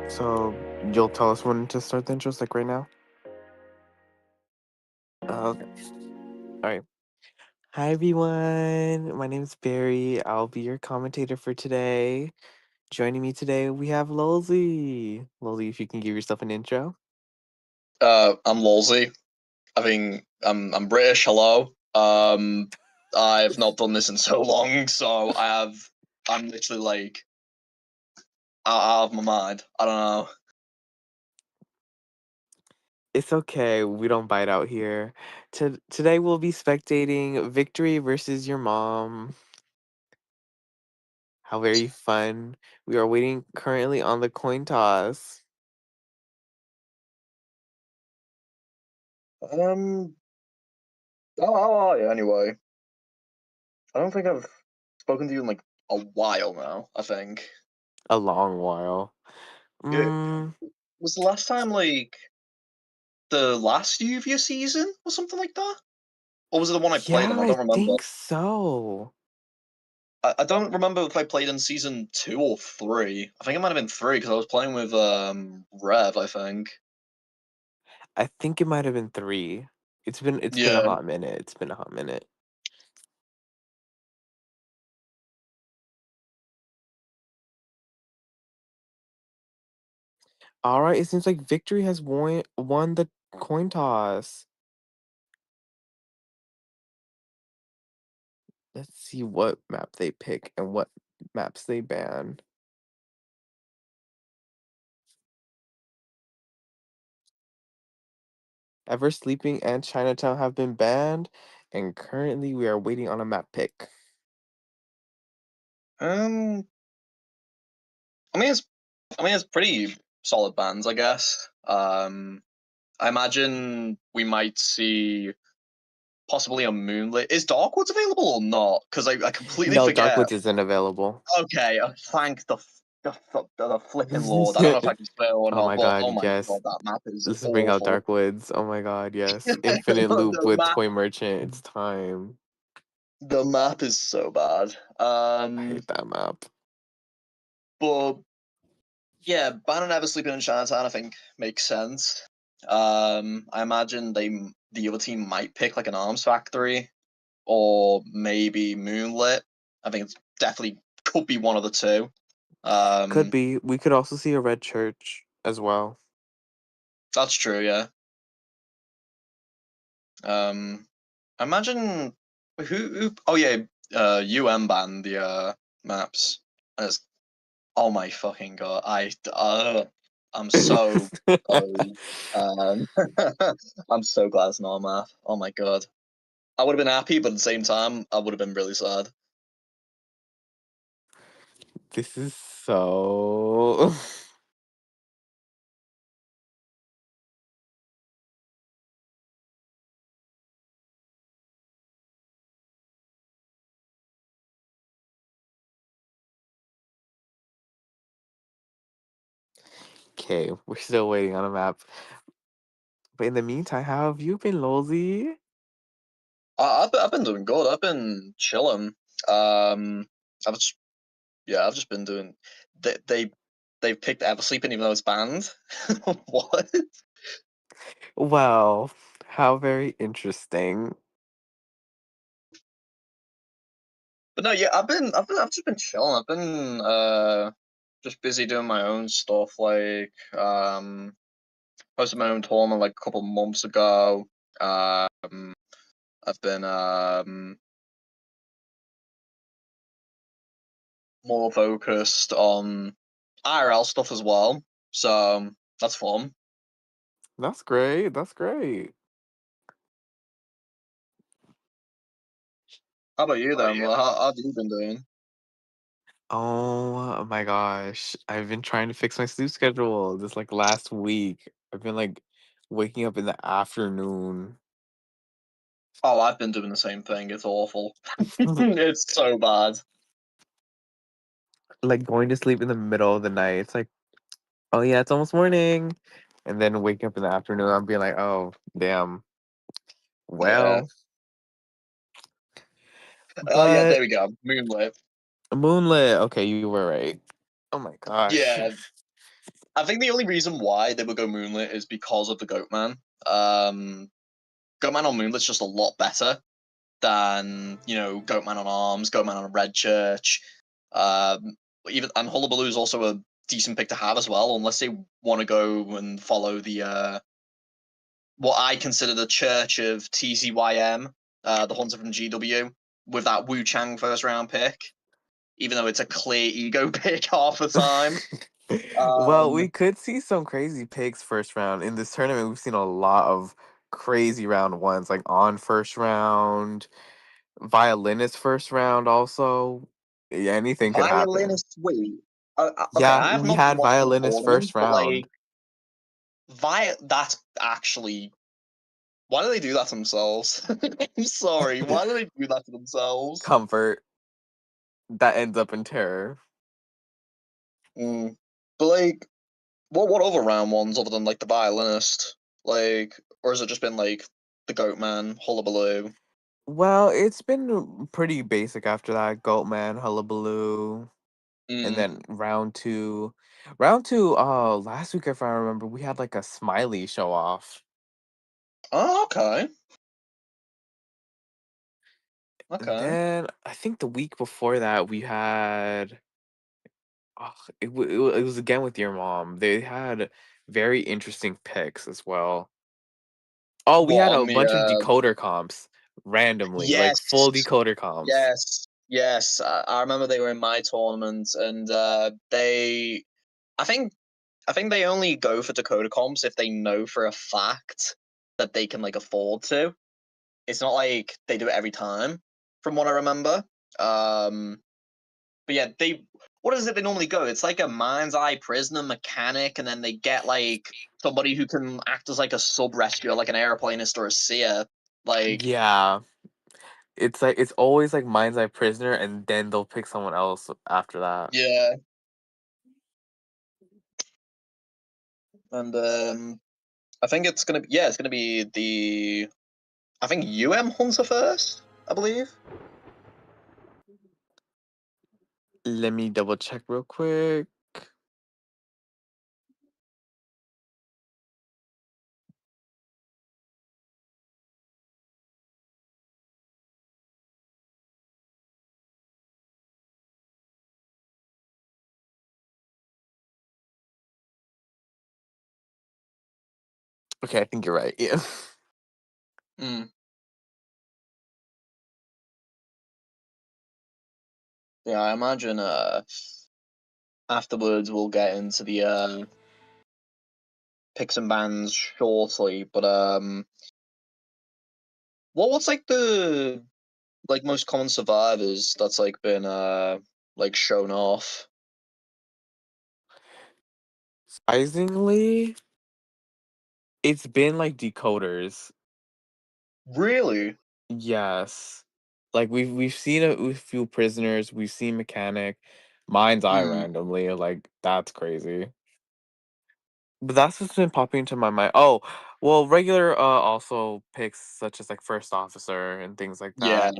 So you'll tell us when to start the intros, like right now? Okay. All right. Hi, everyone. My name is Barry. I'll be your commentator for today. Joining me today, we have Lolzy. Lolzy, if you can give yourself an intro. I'm Lolsey. I'm British. Hello. I've not done this in so long, so I'm literally like out of my mind. I don't know. It's okay. We don't bite out here. Today, we'll be spectating Victory versus your mom. How very fun. We are waiting currently on the coin toss. Um. How are you anyway? I don't think I've spoken to you in like a while now. I think A long while. it Mm, was the last time like the last UVA season or something like that, or was it the one I played yeah, in? I I don't remember. think so. I don't remember if I played in season 2 or 3. I think it might have been 3 because I was playing with Rev. I think. I think it might have been 3. It's been a Yeah. hot minute. It's been a hot minute. All right, it seems like Victory has won the coin toss. Let's see what map they pick and what maps they ban. Ever Sleeping and Chinatown have been banned, and currently we are waiting on a map pick. Um, I mean, it's pretty solid bands, I guess. I imagine we might see possibly a Moonlit. Is Darkwoods available or not? Because I completely No, forget. Darkwoods isn't available. Okay, thank the flipping Lord. I don't know if I can swear or Oh not, my but god, oh my yes. god, that map is Let's bring out awful. Darkwoods. Oh my god, yes. Infinite loop the with map, Toy Merchant. It's time. the map is so bad. I hate that map. But yeah, Bannon Never Sleeping in Chinatown, I think makes sense. I imagine the other team might pick like an Arms Factory or maybe Moonlit. I think it's definitely could be one of the two. Could Um, be. We could also see a red church as well. that's true, yeah. I imagine who oh yeah, banned the maps. And it's, oh my fucking god, I'm so sorry. Um, I'm so glad it's not a map. Oh my god. I would have been happy, but at the same time, I would have been really sad. This is so. Okay, we're still waiting on a map. But in the meantime, how have you been, Lolzy? I've been doing good. I've been chilling. Um, I've just I've just been doing. They they've picked Eversleeping even though it's banned. What? Well, how very interesting. But no, yeah, I've just been chilling. I've been just busy doing my own stuff. Like posted my own tournament like a couple months ago. I've been more focused on IRL stuff as well. So that's fun. That's great. That's great. How about you then? Well, how have you been doing? Oh my gosh. I've been trying to fix my sleep schedule this like last week. I've been like waking up in the afternoon. Oh, I've been doing the same thing. It's awful. It's so bad. Like going to sleep in the middle of the night. It's like, oh yeah, it's almost morning. And then waking up in the afternoon, I'm being like, oh damn. Yeah. Well, Oh yeah, but there we go. Moonlit. moonlit. Okay, you were right. Oh my gosh. Yeah, I think the only reason why they would go Moonlit is because of the Goatman. Um, Goatman on Moonlit's just a lot better than Goatman on Arms, Goatman on Red Church. Um, even and Hullabaloo is also a decent pick to have as well, unless they want to go and follow the what I consider the Church of TZYM, the Hunter from GW, with that Wu Chang first round pick. Even though it's a clear ego pick half the time. Well, Um, we could see some crazy picks first round. In this tournament, we've seen a lot of crazy round ones, like on first round, violinist first round also. Yeah, anything could happen. Violinist, wait. Okay, Yeah, I have we not been had watching the violinist tournament, first but round. like, that's actually. Why do they do that to themselves? I'm sorry. Why do they do that to themselves? Comfort that ends up in terror. Mm. But like, what other round ones other than like the violinist? Like, or has it just been like the Goat Man, Hullabaloo? Well, it's been pretty basic after that. Goatman, Hullabaloo, and Mm. then round two. Round two, last week if I remember, we had like a smiley show off. Oh, okay. And Okay. then I think the week before that we had it was again with your mom. They had very interesting picks as well. Oh, we What had on a the bunch of decoder comps. randomly, like full Yes, decoder comps. yes. I remember they were in my tournament, and I think, I think they only go for Dakota comps if they know for a fact that they can like afford to. It's not like they do it every time, from what I remember. Um, but yeah, they, what does it they normally go? It's like a mind's eye prisoner mechanic, and then they get like somebody who can act as like a sub rescuer, like an aeroplanist or a seer. Like, Yeah, it's like it's always like Mind's Eye Prisoner, and then they'll pick someone else after that. yeah, and I think it's gonna be, yeah, it's gonna be the, I think Hunter first, I believe. Let me double check real quick. Okay, I think you're right. Yeah. Mm. Yeah, I imagine afterwards we'll get into the picks and bans shortly, but what's like the like most common survivors that's like been like shown off? Surprisingly, it's been like decoders. Really? Yes. Like we've seen a few prisoners, we've seen mechanic, Mind's Eye Mm. randomly, like that's crazy. But that's what's been popping into my mind. Oh, well, regular also picks such as like first officer and things like Yeah, that.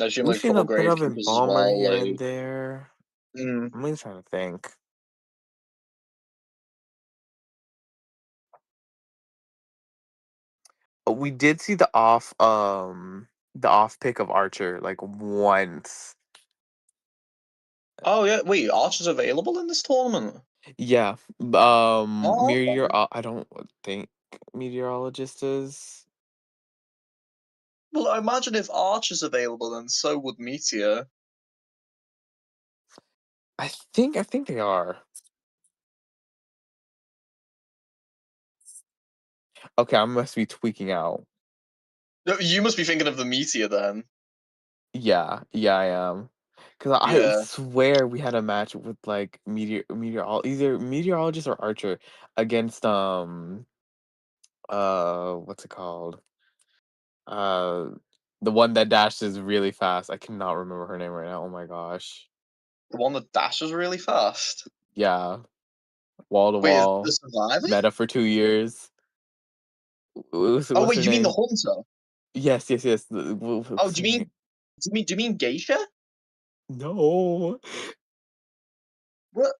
I assume We've like a seen couple a bit of gravekeepers as embalmer well. here and Like, there. mm. I'm really trying to think. We did see the off pick of Archer like once. Oh yeah, wait, Archer's available in this tournament? Yeah. Oh, okay. I don't think meteorologist is. Well, I imagine if Archer's available, then so would Meteor. I think they are. Okay, I must be tweaking out. No, you must be thinking of the Meteor then. Yeah, yeah, I am. Cause I Yeah, swear we had a match with like either meteorologist or Archer against what's it called? Uh the one that dashes really fast. I cannot remember her name right now. Oh my gosh. the one that dashes really fast. Yeah, wall to Wait, is the wall, survivor? meta for 2 years. Oh What's wait, her you mean the name? Hunter? Yes, yes, yes. Oh, What's her name? do you mean Geisha? No, What?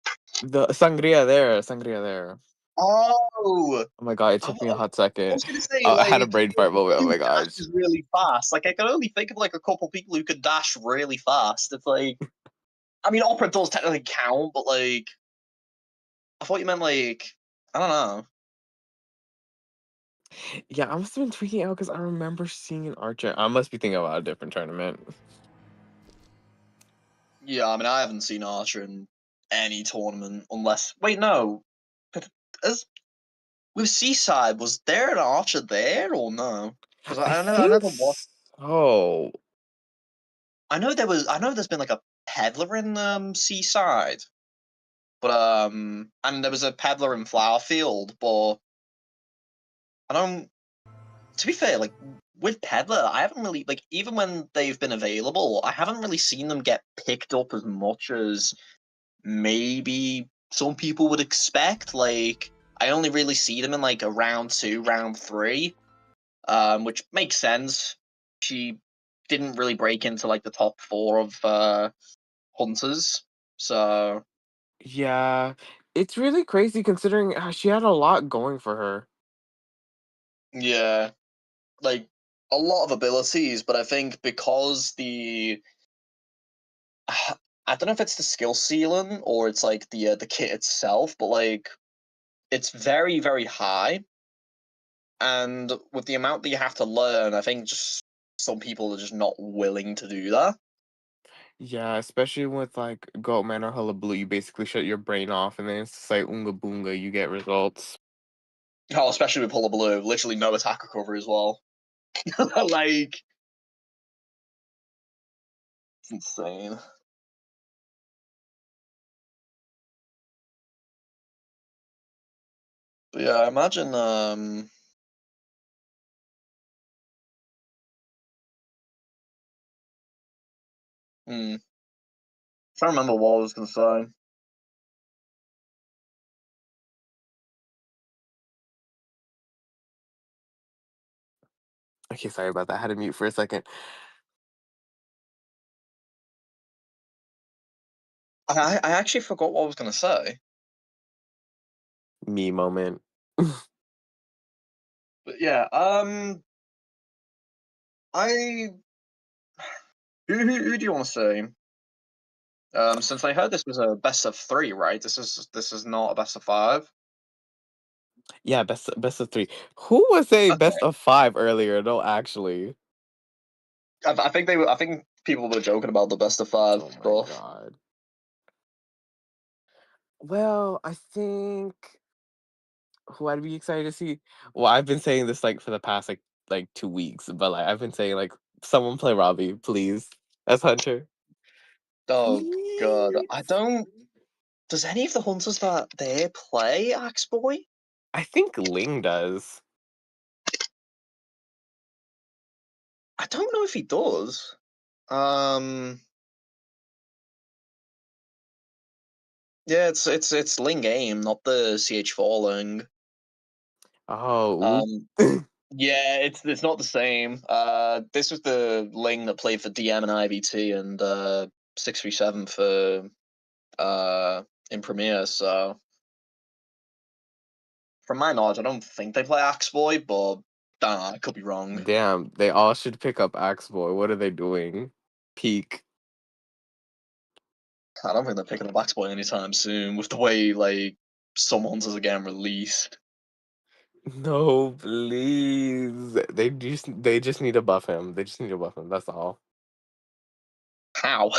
the Sangria there, Sangria there. Oh, Oh my god, it I, took me a wa- hot I second. was gonna say I had a like brain fart moment. Oh who my gosh. dashes really fast. Like I can only think of like a couple people who could dash really fast. It's like, I mean, opera does technically count, but like I thought you meant like, I don't know. Yeah, I must have been tweaking out because I remember seeing an Archer. I must be thinking about a different tournament. Yeah, I mean, I haven't seen Archer in any tournament unless. Wait, no. But as with Seaside, was there an Archer there or no? Because I I think never watched. so. I know there was. I know there's been like a peddler in Seaside, but and there was a peddler in Flowerfield, but I don't. To be fair, like with peddler, I haven't really like even when they've been available, I haven't really seen them get picked up as much as maybe some people would expect. Like I only really see them in like a round two, round three, which makes sense. She didn't really break into like the top four of hunters, so Yeah, it's really crazy considering she had a lot going for her. yeah, like a lot of abilities. But I think because the I don't know if it's the skill ceiling or it's like the kit itself, but like it's very high. and with the amount that you have to learn, I think just some people are just not willing to do that. Yeah, especially with like Goatman or Hullabaloo, you basically shut your brain off and then it's just like Oonga Boonga, you get results. Oh, especially with Hullabaloo, literally no attack recovery as well. Like, it's insane. But yeah, I imagine. Trying to remember what I was gonna say. Okay, sorry about that. I had to mute for a second. I actually forgot what I was gonna say. Me moment. But yeah, I who do you want to say? Since I heard this was a best of three, right? This is not a best of five. Yeah, best of three. Who was saying best Okay, of five earlier? No, actually. I think they were. I think people were joking about the best of five Oh my stuff. god. Well, I think who I'd be excited to see. Well, I've been saying this like for the past like 2 weeks, but like I've been saying like someone play Robbie, please. As Hunter. Oh god, I Please. don't. Does any of the hunters that they play Axe Boy? I think Ling does. I don't know if he does. Um, yeah, it's Ling Game, not the CH4 Ling. Oh, Um, yeah, it's not the same. This was the Ling that played for DM and IVT and 637 for in Premiere. So from my knowledge, I don't think they play Axe Boy, but don't know, I could be wrong. damn, they all should pick up Axe Boy. What are they doing? Peak. I don't think they're picking up Axe Boy anytime soon. With the way like some hunters are getting released. No, please. They just need to buff him. They just need to buff him. That's all. How?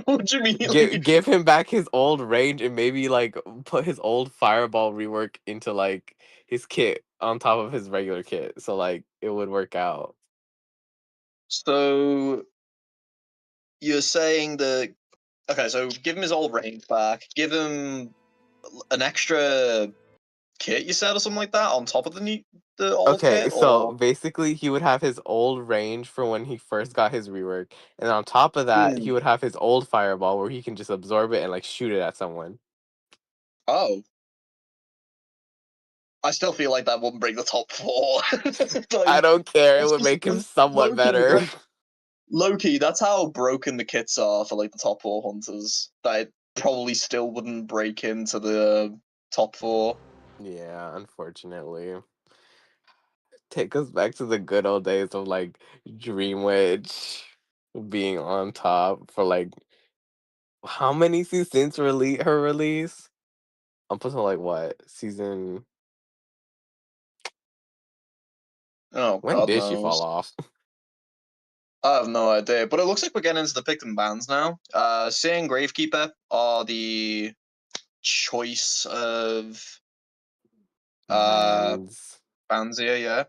What do you mean? Give him back his old range and maybe like put his old fireball rework into like his kit on top of his regular kit. So like it would work out. So you're saying that okay? So give him his old range back. Give him an extra kit, you said, or something like that, on top of the old Okay, kit, so or basically he would have his old range for when he first got his rework. And on top of that, he hmm. would have his old fireball where he can just absorb it and like shoot it at someone. Oh, I still feel like that wouldn't break the top four. I Like don't care. It that's would just make him somewhat low key. better. Low key, that's how broken the kits are for like the top four hunters. That it probably still wouldn't break into the top four. Yeah, unfortunately. Take us back to the good old days of like Dream Witch being on top for like how many seasons since her release? I'm putting like what season? Oh When God did she fall knows. off? I have no idea. But it looks like we're getting into the pick and bans now. Seer and Gravekeeper are the choice of uh Bans. bands here, yeah.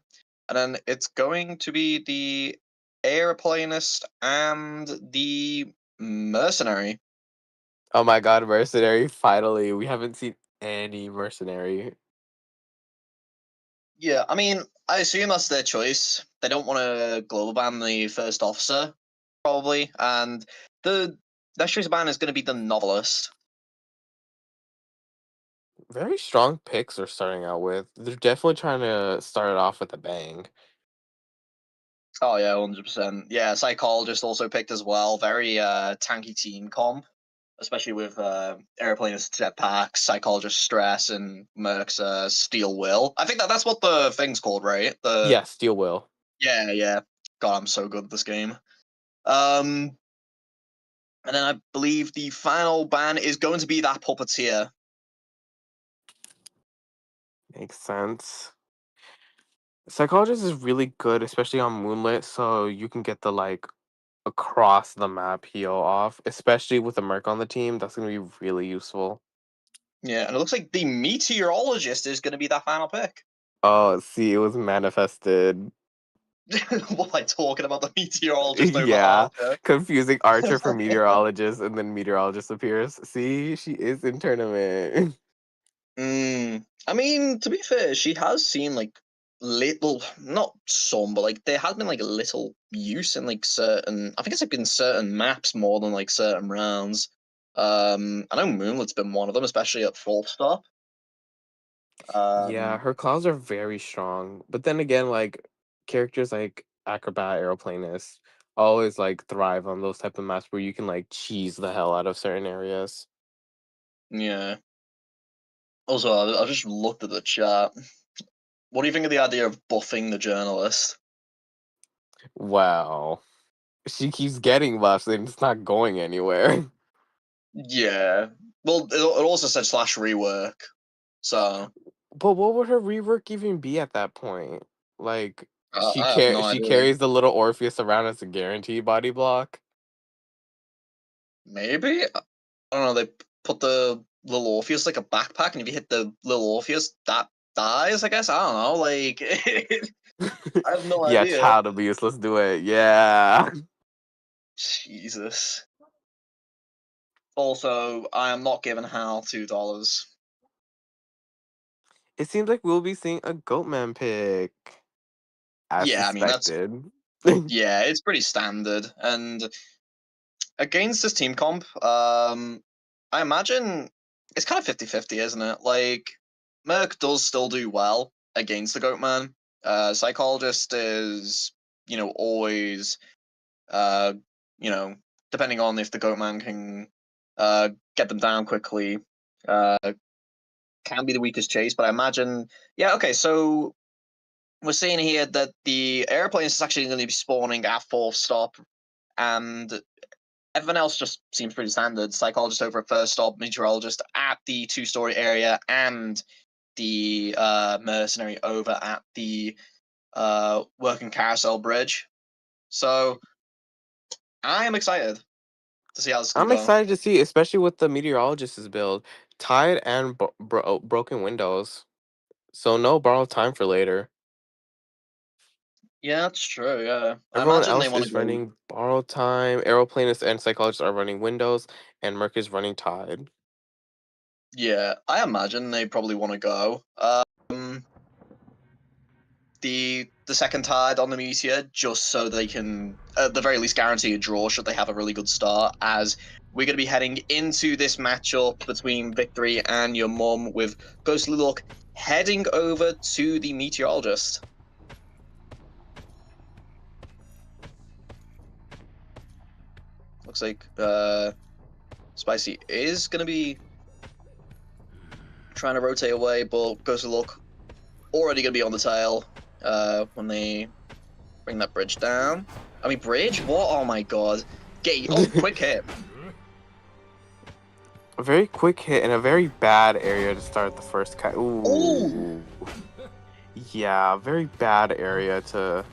And then it's going to be the Aeroplanist and the Mercenary. Oh my god, Mercenary! Finally, we haven't seen any Mercenary. Yeah, I mean, I assume that's their choice. They don't want to global ban the first officer, probably, and the their choice ban is going to be the novelist. Very strong picks are starting out with. They're definitely trying to start it off with a bang. Oh yeah, 100%. Yeah, psychologist also picked as well. Very tanky team comp, especially with airplanes jetpacks, psychologist stress, and Merc's steel will. I think that's what the thing's called, right? The Yeah, Steel Will. yeah, yeah. God, I'm so good at this game. Um, and then I believe the final ban is going to be that puppeteer. Makes sense. Psychologist is really good, especially on Moonlit, so you can get the like across the map heal off, especially with a Merc on the team. That's gonna be really useful. Yeah, and it looks like the meteorologist is going to be that final pick. Oh, see, it was manifested. What am I talking about? The meteorologist over Yeah, Archer. confusing Archer for meteorologist, and then meteorologist appears. See, she is in tournament. I mean, to be fair, she has seen like little, not some, but like there has been like a little use in like certain. I think it's like in certain maps more than like certain rounds. I know Moonlight's been one of them, especially at full stop. Yeah, Um, her claws are very strong, but then again, like characters like acrobat, aeroplanist always like thrive on those type of maps where you can like cheese the hell out of certain areas. yeah. Also, I just looked at the chat. What do you think of the idea of buffing the journalist? Wow, she keeps getting buffs and it's not going anywhere. Yeah. Well, it also said slash rework. So But what would her rework even be at that point? Like I have no she idea. carries the little Orpheus around as a guaranteed body block. Maybe I don't know. They put the little Orpheus like a backpack, and if you hit the little Orpheus, that dies. I guess I don't know. Like I have no Yeah, idea. child abuse. Let's do it. Yeah. Jesus. Also, I am not giving Hal $2. It seems like we'll be seeing a Goatman pick, as Yeah, I mean that's suspected. yeah, it's pretty standard. And against this team comp, I imagine it's kind of 50-50, isn't it? Like Merc does still do well against the Goatman. Psychologist is, always uh, you know, depending on if the Goatman can get them down quickly, uh, can be the weakest chase. But I imagine, yeah, okay, so we're seeing here that the airplane is actually going to be spawning at fourth stop, and everyone else just seems pretty standard. Psychologist over at first stop, meteorologist at the two-story area, and the mercenary over at the working carousel bridge. So I am excited to see how this is going I'm to go. excited to see, especially with the meteorologist's build, tied and broken windows. So no borrowed time for later. Yeah, that's true. Yeah, I Everyone imagine they else want to is go. running borrowed time. Aeroplanists and psychologists are running windows, and Merc is running tide. Yeah, I imagine they probably want to go. Um, the second tide on the meteor just so they can at the very least guarantee a draw should they have a really good start, as we're going to be heading into this matchup between Victory and your mum, with Ghostly Luck heading over to the meteorologist. Looks like Spicy is going to be trying to rotate away, but Ghostly Luck already going to be on the tail when they bring that bridge down. I mean, bridge? What? Oh my god. Oh, quick hit. A very quick hit in a very bad area to start the first kite. Oh! Ooh. Yeah, very bad area to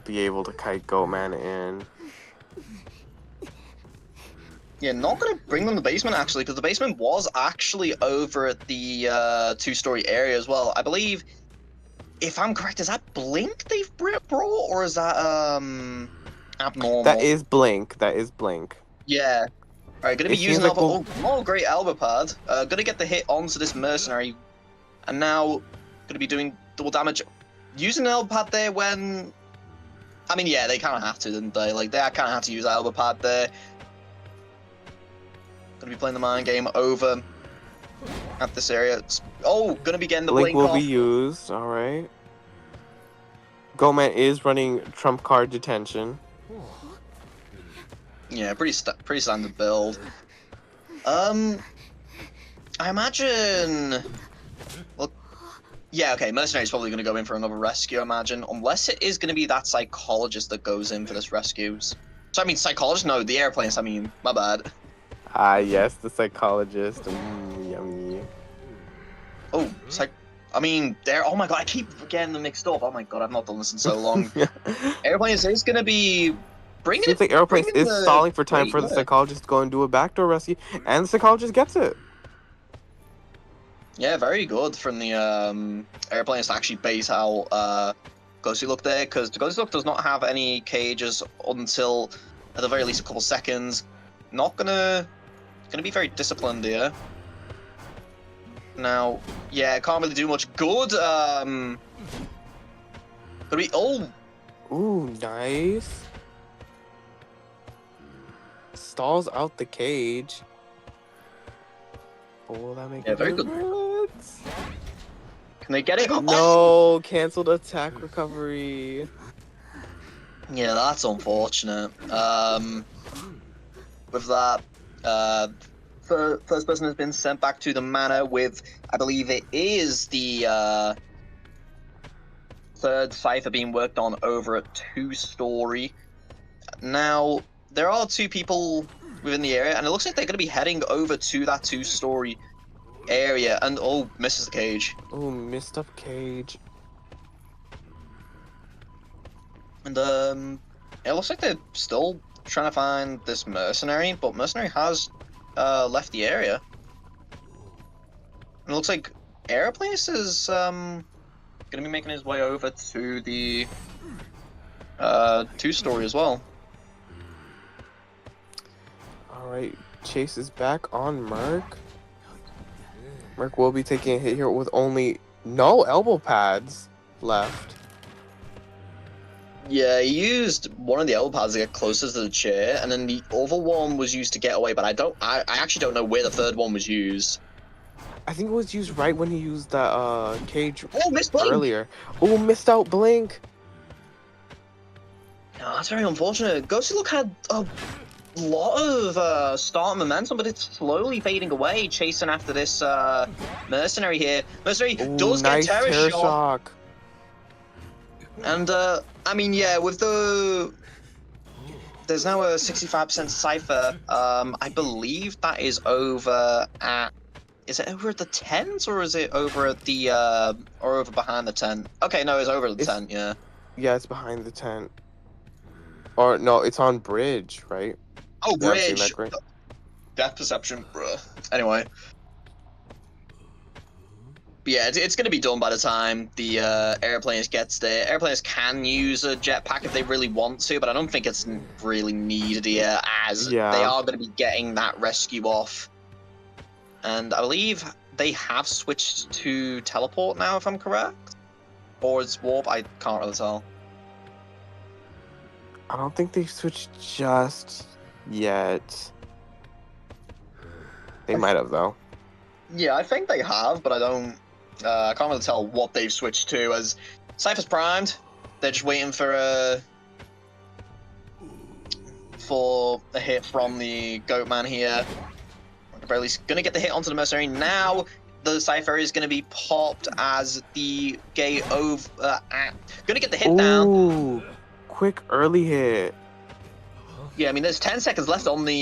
be able to kite Goatman in. Yeah, not going to bring them to the basement, actually, because the basement was actually over at the two-story area as well. I believe, if I'm correct, is that Blink they've brought, or is that That abnormal? is Blink. That is Blink. Yeah. All right, going to be It seems using like Alpha. we'll. Oh, great Alba pad. Going to get the hit onto this mercenary, and now going to be doing double damage. Using an Alba pad there when. I mean, yeah, they kind of have to, didn't they? Like, they kind of have to use Alba pad there. Going to be playing the mind game over at this area. Oh, going to be getting the Blink blink will be off. used. Alright. Goatman is running trump card detention. Yeah, pretty standard build. I imagine. Well, yeah, okay. Mercenary's probably going to go in for another rescue. I imagine, unless it is going to be that psychologist that goes in for this rescues. So I mean, psychologist? No, the airplanes. I mean, my bad. Ah, yes, the psychologist. Yummy. Oh, I mean, they're. Oh my god, I keep getting them mixed up. Oh my god, I've not done this in so long. Airplanes is going to be Seems like Aeroplanes bringing is the stalling for time gate. for the Yeah. psychologist to go and do a backdoor rescue, and the psychologist gets it. Yeah, very good from the airplanes to actually bait out Ghostly Look there, because the Ghostly Look does not have any cages until at the very least a couple seconds. Not gonna be very disciplined here. Now, yeah, can't really do much good. Gonna be Ooh, nice. Stalls out the cage. But will that make a yeah, very good. difference? Can they get it? Oh! No, canceled attack recovery. Yeah, that's unfortunate. With that, first person has been sent back to the manor with, I believe it is the third cipher being worked on over a 2-story. Now, there are 2 people within the area, and it looks like they're going to be heading over to that 2-story area. And oh, misses the cage. Oh, missed up cage. And it looks like they're still trying to find this mercenary, but mercenary has left the area. And it looks like Aeroplace is going to be making his way over to the 2-story as well. Alright, Chase is back on Merc. Merc will be taking a hit here with only no elbow pads left. Yeah, he used one of the elbow pads to get closer to the chair, and then the other one was used to get away, but I actually don't know where the third one was used. I think it was used right when he used that cage Oh, missed blink! earlier. Oh, missed out blink. Oh, that's very unfortunate. Ghostly Look had a lot of start momentum, but it's slowly fading away, chasing after this mercenary here. Mercenary Ooh, does nice get terror terror shock. shock. And, I mean, yeah, with there's now a 65% cipher. I believe that is over at... Is it over at the tent, or is it over at the, or over behind the tent? Okay, no, it's over at the tent, yeah. Yeah, it's behind the tent. Or, no, it's on bridge, right? Oh, Yeah, I'm saying bridge! that correct. Depth perception, bruh. Anyway. But yeah, it's going to be done by the time the airplanes gets there. Airplanes can use a jetpack if they really want to, but I don't think it's really needed here, as they Yeah. are going to be getting that rescue off. And I believe they have switched to teleport now, if I'm correct. Or it's warp, I can't really tell. I don't think they switched just yet. They might have, though. Yeah, I think they have, but I can't really tell what they've switched to, as Cypher's primed. They're just waiting for a hit from the Goatman here. At the very least, gonna get the hit onto the mercenary. Now the Cypher is gonna be popped as the gate over. Gonna get the hit down. Ooh, quick early hit. Yeah, I mean, there's 10 seconds left on the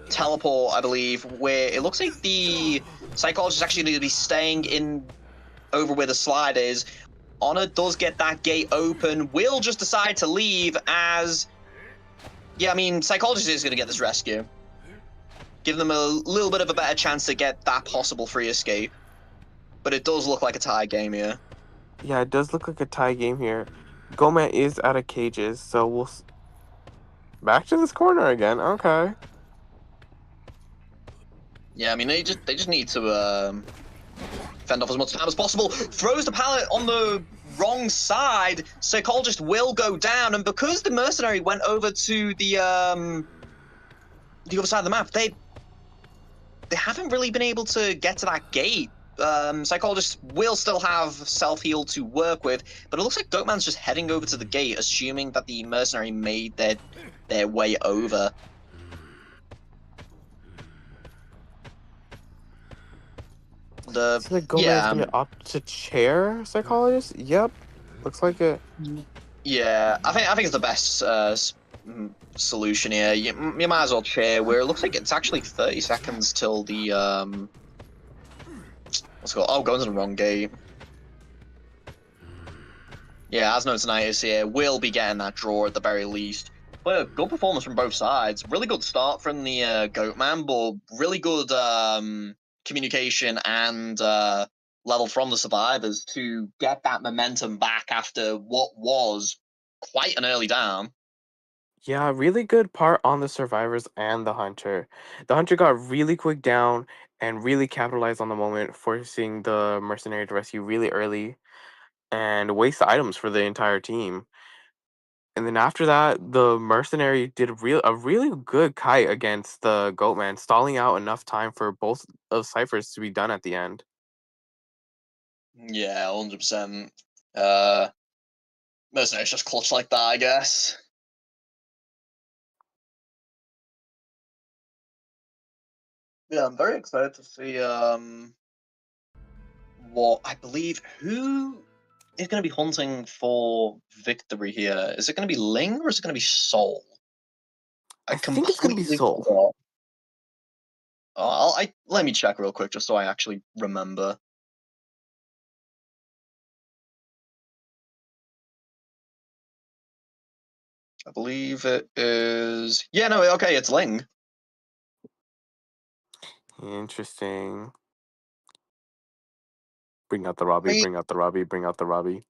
teleport, I believe, where it looks like the psychologist is actually going to be staying in over where the slide is. Honor does get that gate open. Will just decide to leave as... Yeah, I mean, psychologist is going to get this rescue. Give them a little bit of a better chance to get that possible free escape. But it does look like a tie game here. Yeah, it does look like a tie game here. Goma is out of cages, so we'll... Back to this corner again, okay. Yeah, I mean, they just need to fend off as much time as possible. Throws the pallet on the wrong side. Psychologist will go down, and because the mercenary went over to the other side of the map, they haven't really been able to get to that gate. Psychologist will still have self-heal to work with, but it looks like Goatman's just heading over to the gate, assuming that the mercenary made their way over. Looks like Goma is gonna opt to chair psychologist. Yep, looks like it. Yeah, I think it's the best solution here. You might as well chair. Where it looks like it's actually 30 seconds till the what's it called? Oh, going to the wrong gate. Yeah, as no tonight is here, we'll be getting that draw at the very least. But good performance from both sides. Really good start from the Goatman, but really good communication and level from the survivors to get that momentum back after what was quite an early down. Yeah, really good part on the survivors and the hunter. The hunter got really quick down and really capitalized on the moment, forcing the mercenary to rescue really early and waste items for the entire team. And then after that, the mercenary did a really good kite against the goatman, stalling out enough time for both of ciphers to be done at the end. Yeah, 100%. Uh, Mercenaries just clutch like that, I guess. Yeah, I'm very excited to see what I believe who is going to be hunting for victory here. Is it going to be Ling or is it going to be Soul? I I think it's gonna be completely Soul. forgot. Let me check real quick just so I actually remember. I believe it is. Yeah, no, okay, it's Ling. Interesting. Bring out the Robbie, I bring out the Robbie, bring out the Robbie.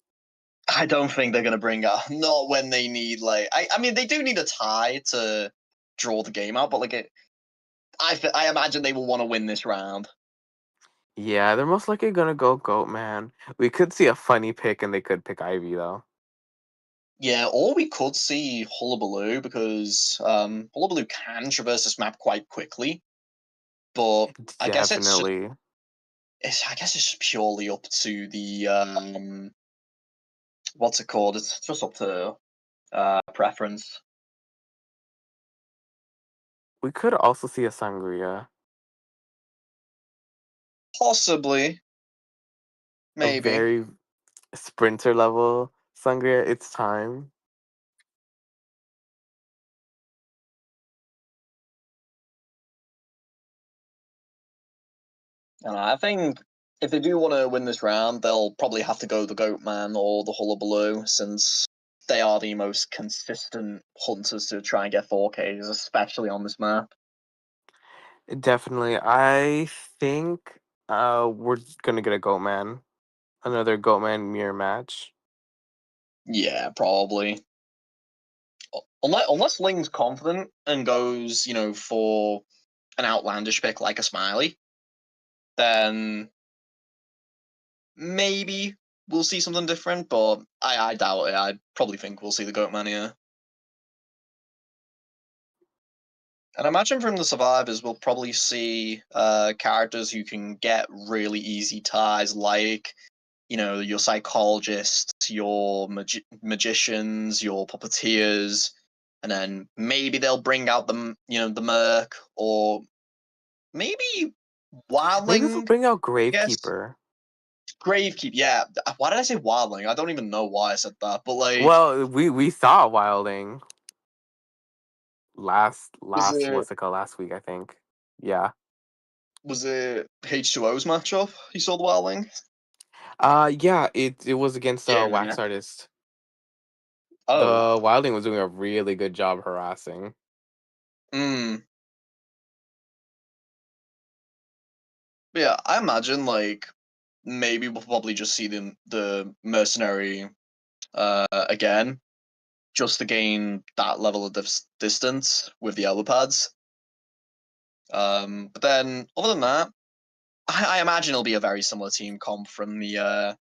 I don't think they're going to bring out not when they need like I mean they do need a tie to draw the game out, but like I imagine they will want to win this round. Yeah, they're most likely gonna go Goatman. We could see a funny pick and they could pick Ivy though. Yeah, or we could see Hullabaloo because Hullabaloo can traverse this map quite quickly, but I guess Definitely. I guess it's purely up to the what's it called? It's just up to preference. We could also see a Sangria. Possibly, A maybe. very sprinter level Sangria. It's time. And I think if they do want to win this round, they'll probably have to go the Goatman or the Hullabaloo, since they are the most consistent hunters to try and get 4Ks, especially on this map. Definitely. I think we're gonna get a Goatman. Another Goatman mirror match. Yeah, probably. Unless Ling's confident and goes, for an outlandish pick like a Smiley, then maybe we'll see something different. But I doubt it. I probably think we'll see the Goatman here. And I imagine from the survivors, we'll probably see characters who can get really easy ties, like your psychologists, your magicians, your puppeteers, and then maybe they'll bring out the merc, or maybe Maybe they'll wildling. bring out I guess Gravekeeper. gravekeep. Yeah, why did I say wildling? I don't even know why I said that, but like, Well, we saw Wilding was last it what's it called last week, I think. Yeah. was it H2O's matchup? You saw the wildling? Yeah, it was against Yeah. Wax Artist. Oh. The Wilding was doing a really good job harassing. Hmm. Yeah, I imagine like maybe we'll probably just see the mercenary again, just to gain that level of distance with the elbow pads. But then other than that, I imagine it'll be a very similar team comp from the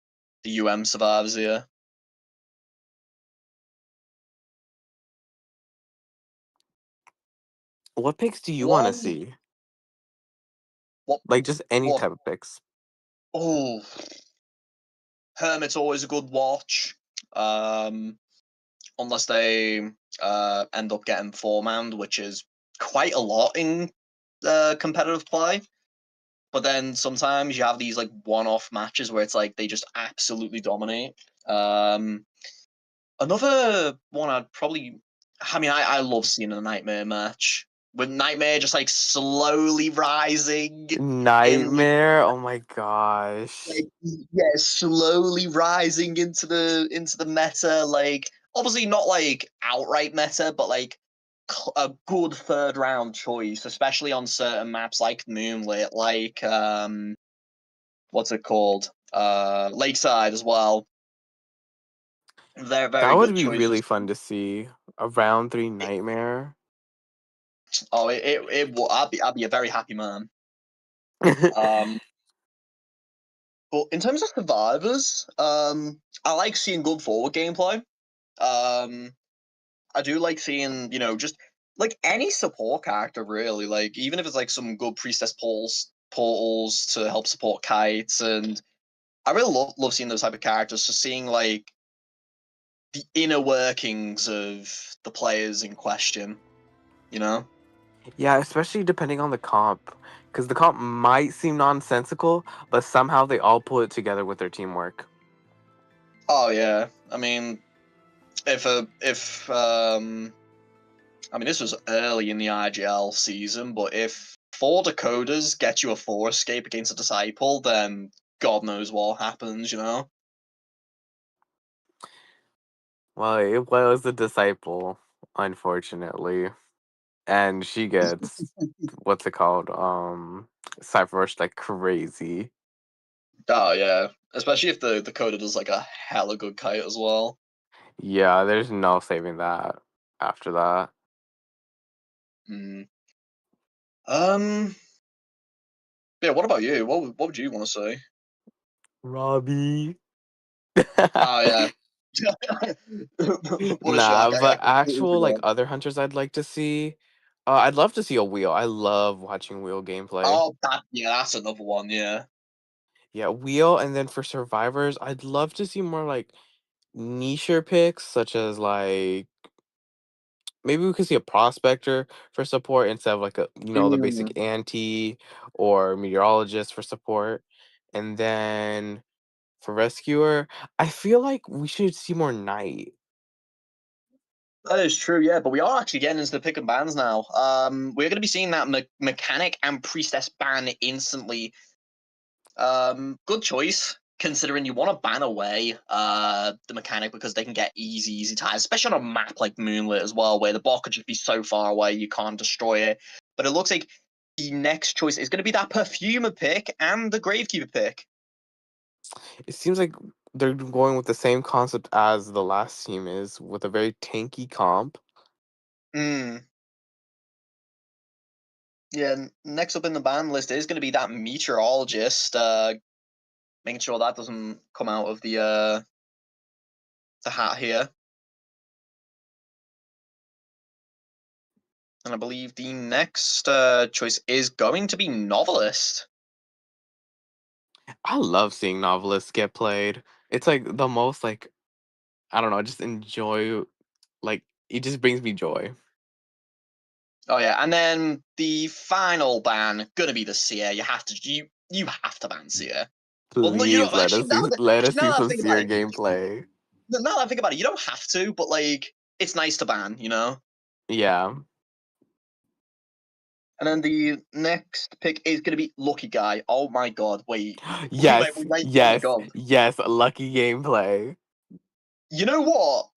UM survivors here. What picks do you want to One see? what Like just any what type of picks. oh Hermit's always a good watch. Um, unless they end up getting four man, which is quite a lot in competitive play. But then sometimes you have these like one-off matches where it's like they just absolutely dominate. Um, Another one I'd probably, I mean, I love seeing a nightmare match. with Nightmare just like slowly rising in Nightmare. Oh my gosh. like yeah, slowly rising into the meta. Like obviously not like outright meta, but like a good third round choice, especially on certain maps like Moonlit, like what's it called? Lakeside as well. They're That very would good be really choices. fun to see. A round three It, Nightmare. I'd be a very happy man. Um, but in terms of survivors, I like seeing good forward gameplay. Um, I do like seeing, just like any support character really, like even if it's like some good priestess portals to help support kites, and I really love seeing those type of characters. So seeing like the inner workings of the players in question, you know? Yeah, especially depending on the comp. Because the comp might seem nonsensical, but somehow they all pull it together with their teamwork. Oh yeah, I mean, if I mean this was early in the IGL season, but if four decoders get you a four escape against a disciple, then God knows what happens, you know? Well, it was the disciple, unfortunately. And she gets, what's it called? Cypher Rush like crazy. Oh yeah, especially if the coder does like a hella good kite as well. Yeah, there's no saving that after that. Mm. Um, yeah. What about you? What would you want to say? Robbie. Oh yeah. What a Nah, shock! I but completely actual like forgot. other hunters I'd like to see. I'd love to see a wheel. I love watching wheel gameplay. Oh, that's another one. Yeah. Yeah, wheel, and then for survivors, I'd love to see more like nicher picks, such as like maybe we could see a prospector for support instead of like the basic Mm. anti or meteorologist for support. And then for rescuer, I feel like we should see more knight. That is true, yeah, but we are actually getting into the pick and bans now. We're going to be seeing that mechanic and priestess ban instantly. Good choice considering you want to ban away the mechanic because they can get easy ties, especially on a map like Moonlit as well, where the bot could just be so far away you can't destroy it. But it looks like the next choice is going to be that perfumer pick and the gravekeeper pick. It seems like they're going with the same concept as the last team is, with a very tanky comp. Mm. Yeah, next up in the ban list is going to be that meteorologist. Making sure that doesn't come out of the hat here. And I believe the next choice is going to be novelist. I love seeing novelists get played. It's like the most like I don't know, I just enjoy like it just brings me joy. Oh yeah, and then the final ban gonna be the seer. You have to ban seer. Well, no, Please let us actually now see that I some think about Seer it, gameplay. now that I think about it, you don't have to, but like it's nice to ban, you know. Yeah. And then the next pick is gonna be Lucky Guy. Oh my god, Yes, wait. Oh my yes, god. yes, lucky gameplay. You know what?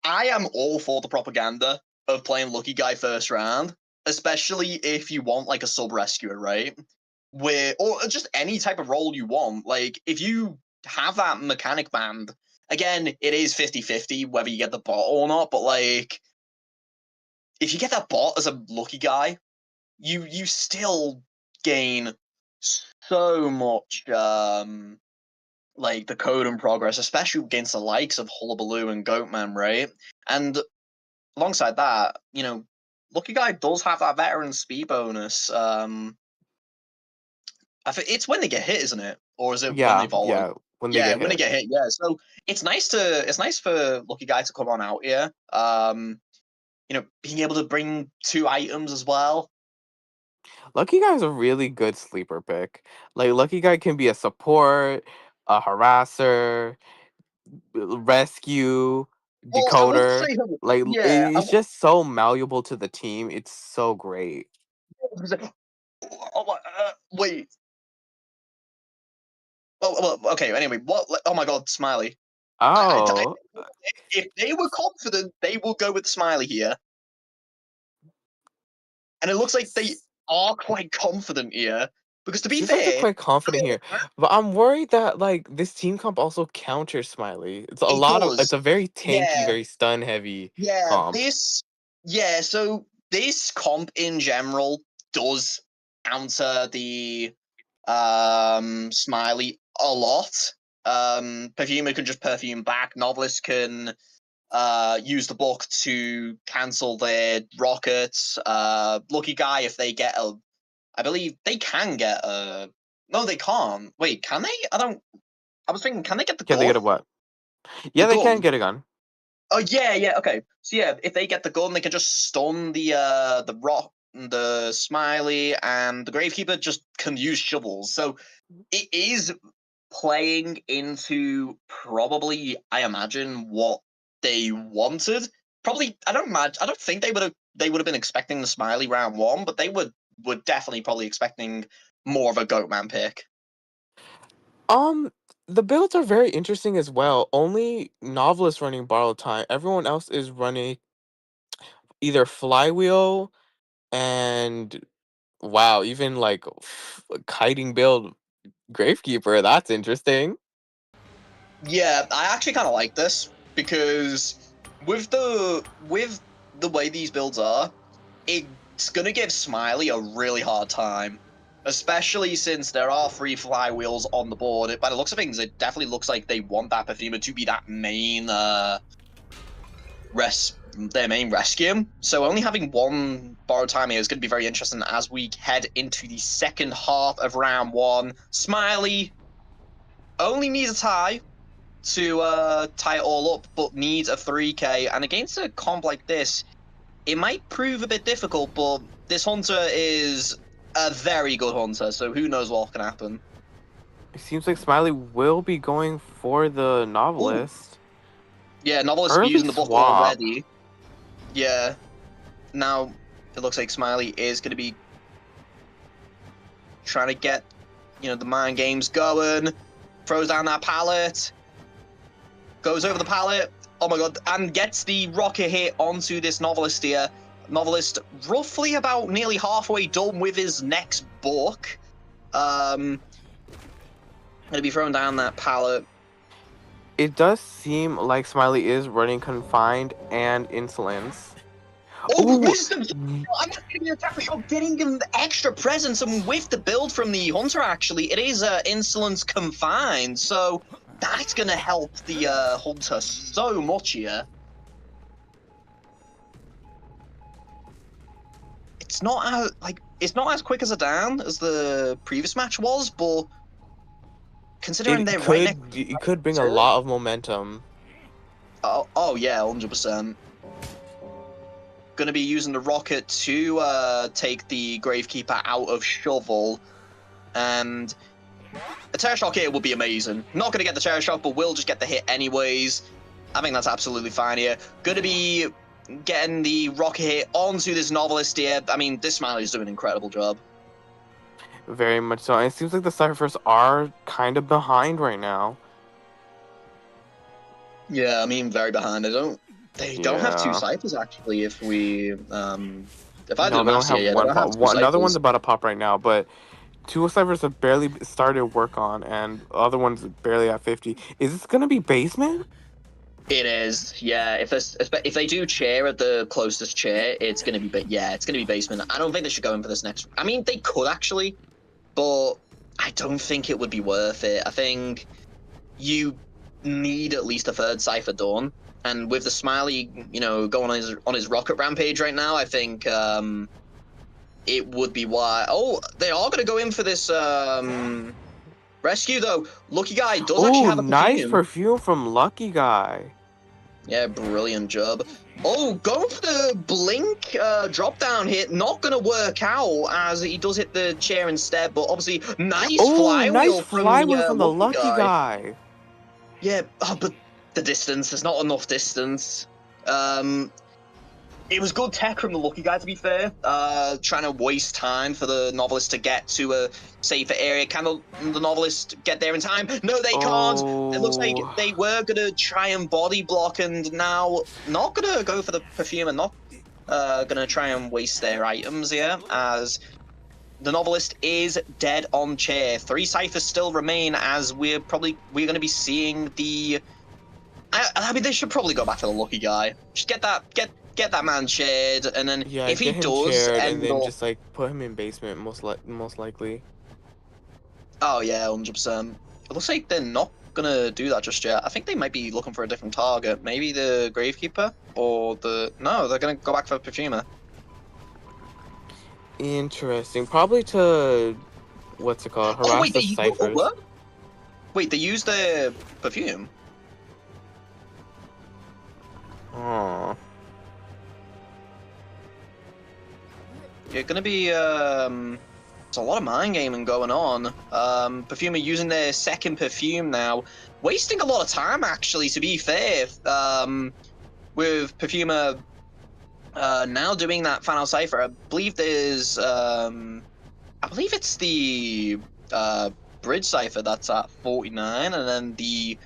I am all for the propaganda of playing Lucky Guy first round, especially if you want like a sub rescuer, right? Where or just any type of role you want. Like if you have that mechanic band, again, it is 50-50 whether you get the bot or not, but like if you get that bot as a Lucky Guy, you still gain so much like the code and progress, especially against the likes of Hullabaloo and Goatman, right? And alongside that, Lucky Guy does have that veteran speed bonus. I think it's when they get hit, isn't it? Or is it when they Yeah, volley? yeah, when they Yeah, get when they hit. get hit. Yeah, so it's nice for Lucky Guy to come on out here. Being able to bring two items as well. Lucky Guy's a really good sleeper pick. Like Lucky Guy can be a support, a harasser, rescue. Well, I would decoder. say, Like yeah, it's just so malleable to the team. It's so great. would say, oh my, wait. Well, okay. Anyway, what? Oh my God, Smiley. I Oh, if they were confident, they will go with Smiley here, and it looks like they s- are quite confident here. Because to be seems like they're fair, quite confident here, but I'm worried that like this team comp also counters Smiley. It's a it lot of. It's does. a very tanky, Yeah, very stun heavy yeah. comp. So this comp in general does counter the Smiley a lot. Perfumer can just perfume back. Novelist can use the book to cancel their rockets. Lucky Guy, if they get a, I believe they can get a. No, they can't. Wait, can they? I don't. I was thinking, can they get the Can they gun? get a what? The Yeah, they can gun. get a gun. Oh yeah, yeah. Okay. So yeah, if they get the gun, they can just stun the rock, the Smiley, and the Gravekeeper just can use shovels. So it is playing into probably, I imagine, what they wanted. Probably, I don't think they would have been expecting the Smiley round one, but they were definitely probably expecting more of a Goatman pick. Um, the builds are very interesting as well. Only Novelist running Borrowed Time. Everyone else is running either Flywheel and wow, even like kiting build Gravekeeper. That's interesting. Yeah, I actually kind of like this because with the way these builds are, it's gonna give Smiley a really hard time, especially since there are three flywheels on the board. By the looks of things, it definitely looks like they want that Perfumer to be that main their main rescue. So only having one borrowed time here is going to be very interesting as we head into the second half of round one. Smiley only needs a tie to tie it all up, but needs a 3K. And against a comp like this, it might prove a bit difficult, but this hunter is a very good hunter, so who knows what can happen. It seems like Smiley will be going for the Ooh. Novelist. Yeah, novelist will be Early using the book swap. already. Yeah. Now it looks like Smiley is going to be trying to get, the mind games going. Throws down that pallet. Goes over the pallet. Oh my god. And gets the rocket hit onto this novelist here. Novelist roughly about nearly halfway done with his next book. Going to be throwing down that pallet. It does seem like Smiley is running Confined and Insolence. Oh, Oh, wisdom! I'm not getting an attack shot, getting him extra presence, and with the build from the hunter, actually, it is insolence confined, so that's gonna help the hunter so much here. It's not as quick as a down as the previous match was, but considering they're right next it could bring a to it, lot of momentum. oh yeah, 100%. Gonna be using the rocket to take the Gravekeeper out of shovel, and a Terror Shock here would be amazing. Not going to get the Terror Shock, but will just get the hit anyways. I think that's absolutely fine here. Going to be getting the rocket hit onto this novelist here. I mean, this Smiley is doing an incredible job. Very much so. And it seems like the Cyphers are kind of behind right now. Yeah, I mean, very behind. They don't have two Yeah. ciphers actually. If I do No, the they only maths here, have yeah, they one don't have pop. two Another one's ciphers. about to pop right now, but two Cyphers have barely started work on, and the other one's barely at 50. Is this gonna be basement? It is, yeah. If they do chair at the closest chair, it's gonna be, yeah, it's gonna be basement. I don't think they should go in for this next. I mean, they could actually, but I don't think it would be worth it. I think you need at least a third cipher done, and with the Smiley, going on his rocket rampage right now, I think it would be why. Oh, they are going to go in for this rescue though. Lucky Guy does actually Oh, have a nice perfume. perfume from Lucky Guy. Yeah, brilliant job. Oh, going for the blink drop down hit, not going to work out as he does hit the chair instead, but obviously nice Oh, nice flywheel from the flywheel from the Lucky Lucky Guy. Guy. Yeah, but the distance. There's not enough distance. It was good tech from the lucky guy, to be fair. Trying to waste time for the novelist to get to a safer area. Can the novelist get there in time? No, they can't. It looks like Oh, they were gonna try and body block, and now not gonna go for the perfume and not gonna try and waste their items here, as the novelist is dead on chair. 3 ciphers still remain, as we're gonna be seeing the. I mean, they should probably go back to the lucky guy. Just get that man chaired, and then yeah, if he get him does chaired and end then up, just like put him in basement most likely. oh yeah, 100%. It looks like they're not gonna do that just yet. I think they might be looking for a different target. Maybe the gravekeeper or the no, they're gonna go back for perfumer. Interesting. Probably to what's it called? Oh Harass wait, the they ciphers. what? Wait, they used their perfume. Oh, You're gonna be There's a lot of mind gaming going on. Perfumer using their second perfume now, wasting a lot of time actually. To be fair, with Perfumer now doing that final cipher, I believe I believe it's the bridge cipher that's at 49, and then the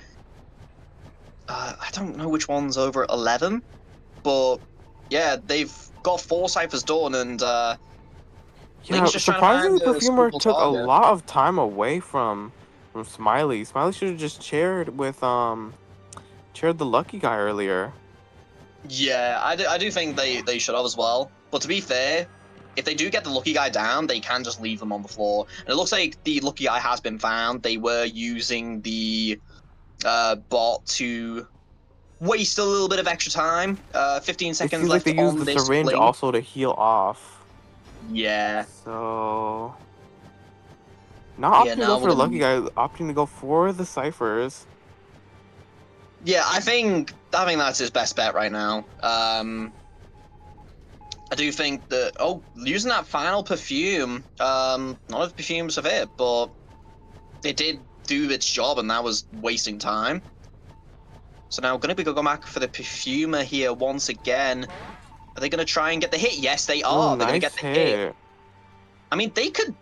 I don't know which one's over 11, but yeah, they've got 4 ciphers done, and yeah. Ling's just trying to find Surprisingly, a Perfumer suitable took a target. lot of time away from Smiley. Smiley should have just chaired the lucky guy earlier. Yeah, I do think they should have as well. But to be fair, if they do get the lucky guy down, they can just leave them on the floor. And it looks like the lucky guy has been found. They were using the bot to waste a little bit of extra time. 15 It seconds seems like left they used on the this syringe blink. also to heal off. Yeah, So not yeah. opting to go Now for we're the gonna. lucky guy, opting to go for the ciphers. Yeah, I think that's his best bet right now. I do think that using that final perfume, none of the perfumes of it, but it did do its job, and that was wasting time. So now going to be going back for the perfumer here once again. Are they going to try and get the hit? Yes, they Ooh, are. They're going to get nice the hit. hit. I mean, they could.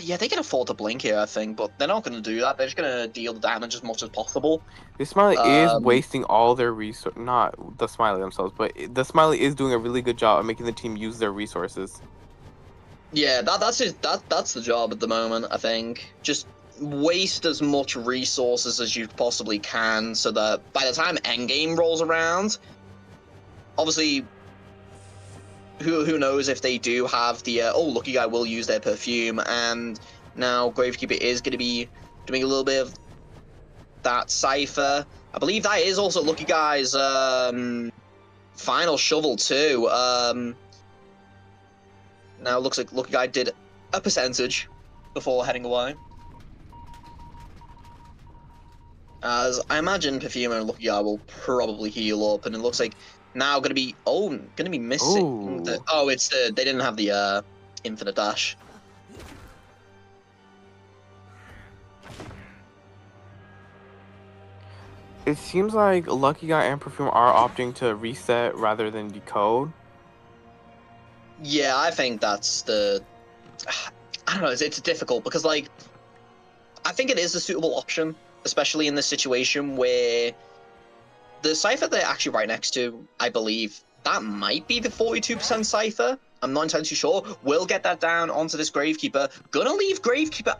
Yeah, they can afford to blink here, I think, but they're not going to do that. They're just going to deal the damage as much as possible. This Smiley is Um, wasting all their resource. Not the Smiley themselves, but the Smiley is doing a really good job of making the team use their resources. yeah, that's the job at the moment. I think just waste as much resources as you possibly can, so that by the time endgame rolls around, obviously who knows if they do have the lucky guy will use their perfume, and now Gravekeeper is going to be doing a little bit of that cipher. I believe that is also lucky guy's final shovel too. Now looks like lucky guy did a percentage before heading away, as I imagine Perfumer and lucky guy will probably heal up, and it looks like now going to be missing the Oh, it's the they didn't have the infinite dash. it seems like Lucky Guy and Perfume are opting to reset rather than decode. Yeah, I think that's the. I don't know. It's difficult because, like, I think it is a suitable option, especially in this situation where the cipher they're actually right next to, I believe, that might be the 42% cipher. I'm not entirely too sure. We'll get that down onto this Gravekeeper. Gonna leave Gravekeeper.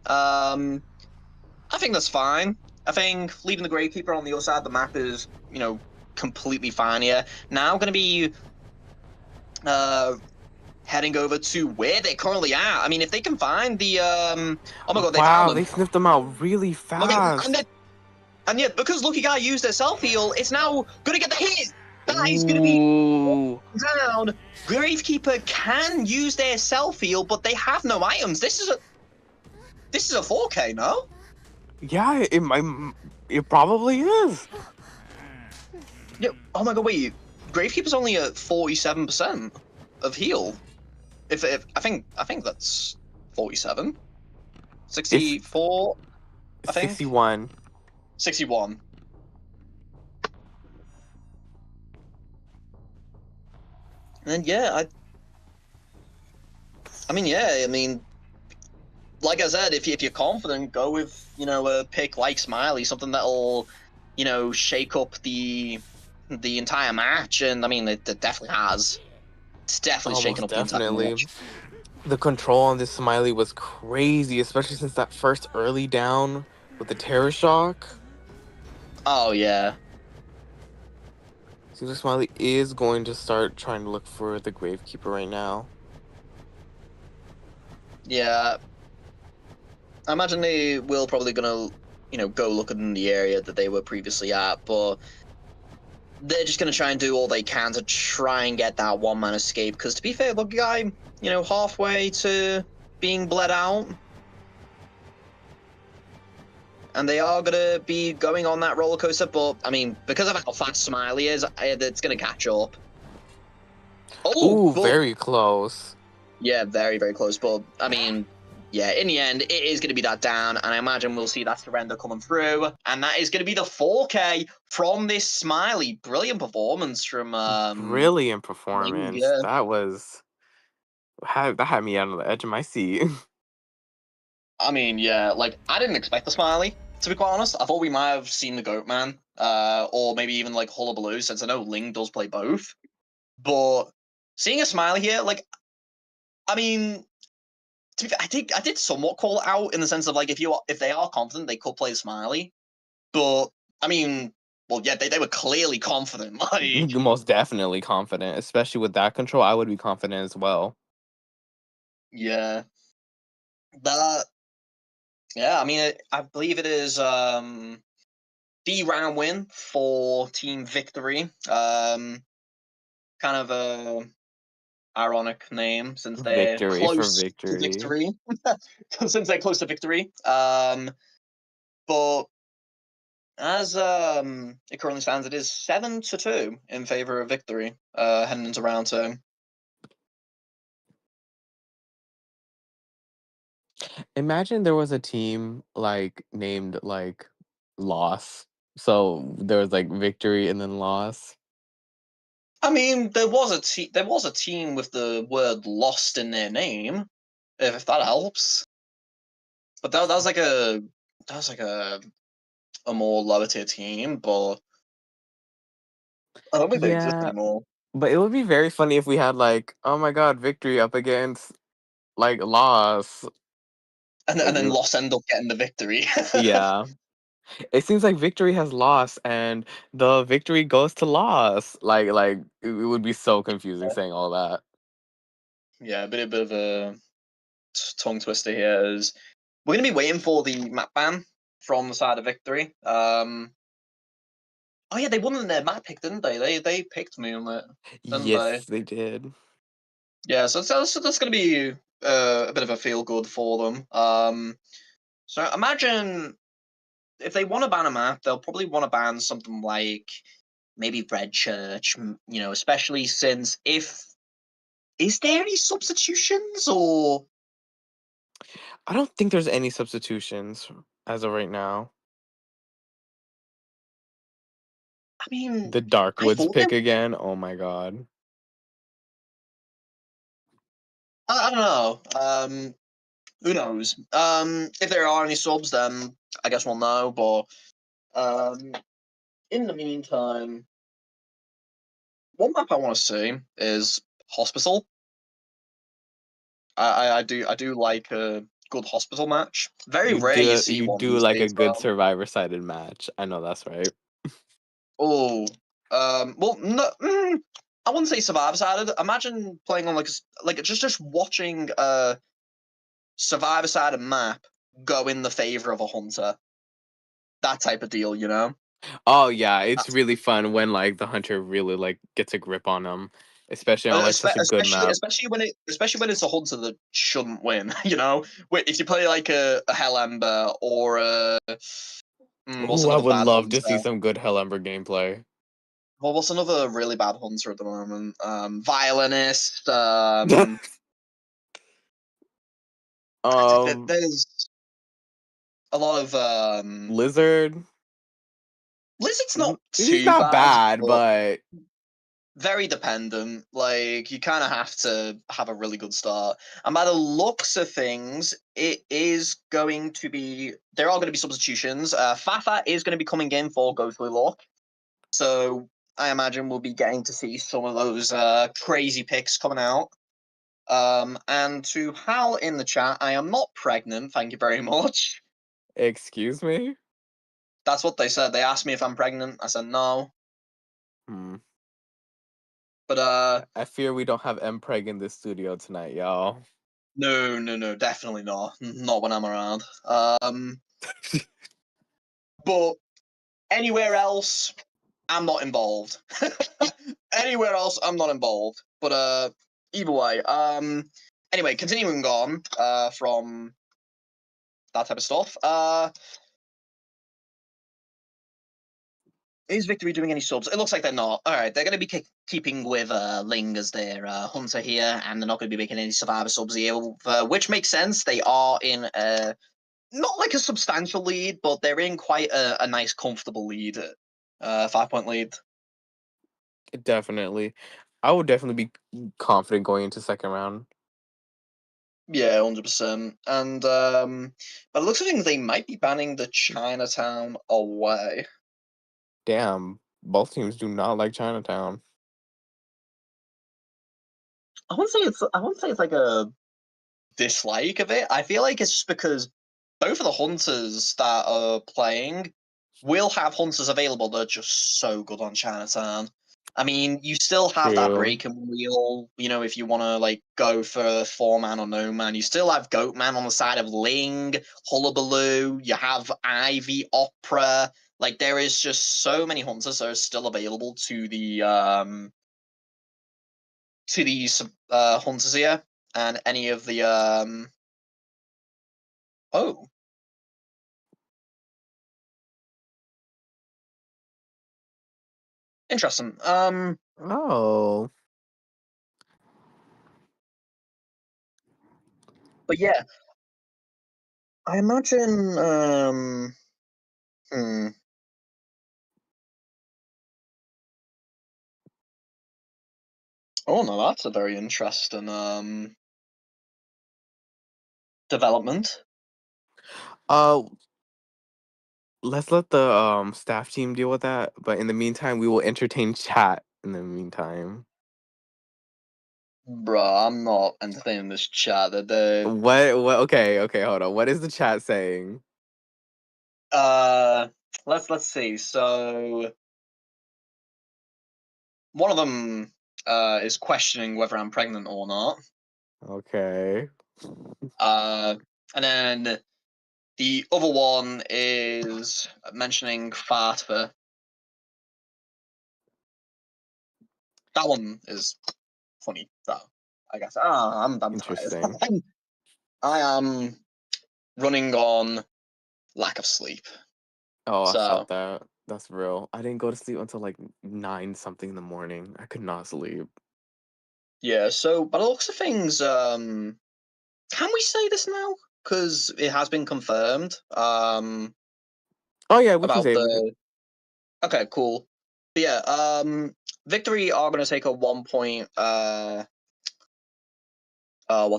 I think that's fine. I think leaving the Gravekeeper on the other side of the map is, completely fine here. Now going to be heading over to where they're currently at. I mean, if they can find the oh my god, they found Wow, them. they sniffed them out really Oh my god, fast. and yet because Lucky Guy used their self heal, it's now gonna get the hit. That is gonna be Ooh, down. Gravekeeper can use their self heal, but they have no items. This is a 4K, no? yeah, it probably is. Yeah. Oh my god, wait. Gravekeeper's only at 47% of heal. If I think that's 47, It's 64. I think. 61. 61. And yeah, I mean, yeah, I mean, like I said, if you're confident, go with a pick like Smiley, something that'll shake up the entire match. And I mean, it definitely has. It's definitely shaken Almost up the entire definitely. match. The control on this Smiley was crazy, especially since that first early down with the terror shock. Oh yeah, Seems like Smiley is going to start trying to look for the Gravekeeper right now. yeah. I imagine they will probably gonna go look in the area that they were previously at, but they're just gonna try and do all they can to try and get that one man escape. Because to be fair, the guy, halfway to being bled out, and they are gonna be going on that roller coaster. But I mean, because of how fast Smiley is, it's gonna catch up. Oh, Ooh, but very close. yeah, very very close. But I mean, yeah, in the end, it is gonna be that down, and I imagine we'll see that surrender coming through, and that is gonna be the 4K from this Smiley. Brilliant performance from Brilliant Ling. performance. Yeah. That had me out on the edge of my seat. I mean, yeah, like I didn't expect the Smiley, to be quite honest. I thought we might have seen the Goat Man, or maybe even like Hullabaloo, since I know Ling does play both. But seeing a Smiley here, like, I mean, to be fair, I did somewhat call it out in the sense of like if they are confident, they could play Smiley. But I mean, well, yeah, they were clearly confident. Like, Most definitely confident, especially with that control. I would be confident as well. yeah, that, yeah. I mean, I believe it is the round win for Team Victory. Kind of a ironic name since they're Victory for close to victory. victory. Since they're close to victory. But as it currently stands, it is 7-2 in favor of victory. Heading into round two. Imagine there was a team like named like Loss. So there was like victory and then loss. I mean, there was a team with the word "lost" in their name, if that helps. But that was like a more lower tier team, but I don't think they exist Yeah, anymore. but it would be very funny if we had like, oh my god, victory up against like loss. And Like, then Lost end up getting the victory. yeah. It seems like victory has lost and the victory goes to loss. Like it would be so confusing saying all that. Yeah, a bit of a tongue twister here is we're going to be waiting for the map ban from the side of Victory. Oh yeah, they won their map pick, didn't they? They picked Moonlit, didn't they? Yes, they did. Yeah, so that's going to be a bit of a feel good for them. So imagine if they want to ban a map, they'll probably want to ban something like maybe Red Church. Especially since if is there any substitutions or I don't think there's any substitutions as of right now. I mean, The I Darkwoods thought there pick again. Oh my god. I don't know. Who knows? If there are any subs, then I guess we'll know. But in the meantime, one map I want to see is Hospital. I do like a good Hospital match. Very rare you see You one do these like a days, good though. survivor sided match. I know that's right. Oh, well, no, I wouldn't say Survivor sided. Imagine playing on like just watching a Survivor sided map go in the favor of a hunter. That type of deal, you know. Oh yeah, it's really fun when like the hunter really like gets a grip on them, especially on like such a good map. Especially when it's a hunter that shouldn't win. If you play like a Hellember or what's Ooh, I another would bad love to see hunter? some good Hellember gameplay. Well, what's another really bad hunter at the moment? Violinist. um, There's a lot of Lizard. Lizard's not He's too not bad, bad, but but very dependent. Like you kind of have to have a really good start. And by the looks of things, it is going to be there are going to be substitutions. Fafa is going to be coming in for Ghostly Luck, so I imagine we'll be getting to see some of those crazy picks coming out. And to Hal in the chat, I am not pregnant. Thank you very much. excuse me. That's what they said. They asked me if I'm pregnant. I said no. Hmm. But I fear we don't have Mpreg in this studio tonight, y'all. no, no, no, definitely not. Not when I'm around. But anywhere else, I'm not involved. Anywhere else, I'm not involved. But either way, anyway, continuing on from that type of stuff. Is Victory doing any subs? It looks like they're not. All right, they're going to be keeping with Ling as their hunter here, and they're not going to be making any survivor subs here, which makes sense. They are in not like a substantial lead, but they're in quite a nice, comfortable lead, 5 point lead. Definitely. I would definitely be confident going into second round. Yeah, 100%. And but it looks like they might be banning the Chinatown away. Damn, both teams do not like Chinatown. I wouldn't say it's like a dislike of it. I feel like it's just because both of the hunters that are playing will have hunters available that are just so good on Chinatown. I mean, you still have that True. break and wheel, if you want to like go for 4 man or no man, you still have Goatman on the side of Ling, Hullabaloo, you have Ivy, Opera. Like there is just so many hunters that are still available to these hunters here, and any of the oh, interesting. Oh, But yeah, I imagine. Hmm. Oh no, that's a very interesting development. uh, let's let the staff team deal with that. But in the meantime, we will entertain chat. In the meantime, Bruh, I'm not entertaining this chat. what? What? Okay, okay, hold on. What is the chat saying? Uh, let's see. So one of them is questioning whether I'm pregnant or not. Okay, Uh, and then the other one is mentioning Farther. That one is funny though. I guess. I'm tired. interesting. I am running on lack of sleep. Oh, I So felt that. That's real. I didn't go to sleep until like 9 something in the morning. I could not sleep. yeah. So by the looks of things, can we say this now? Because it has been confirmed. Oh yeah, we can About say we the okay, cool. But yeah. Victory are going to take a 1 point. What's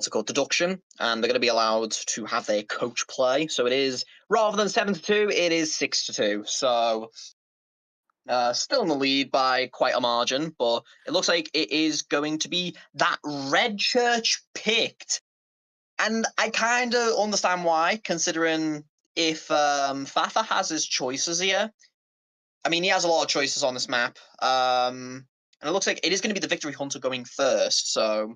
it called? Deduction, and they're going to be allowed to have their coach play. So it is rather than 7-2, it is 6-2. So still in the lead by quite a margin, but it looks like it is going to be that Red Church picked. And I kind of understand why, considering if Fafa has his choices here. I mean, he has a lot of choices on this map. And it looks like it is going to be the Victory Hunter going first. So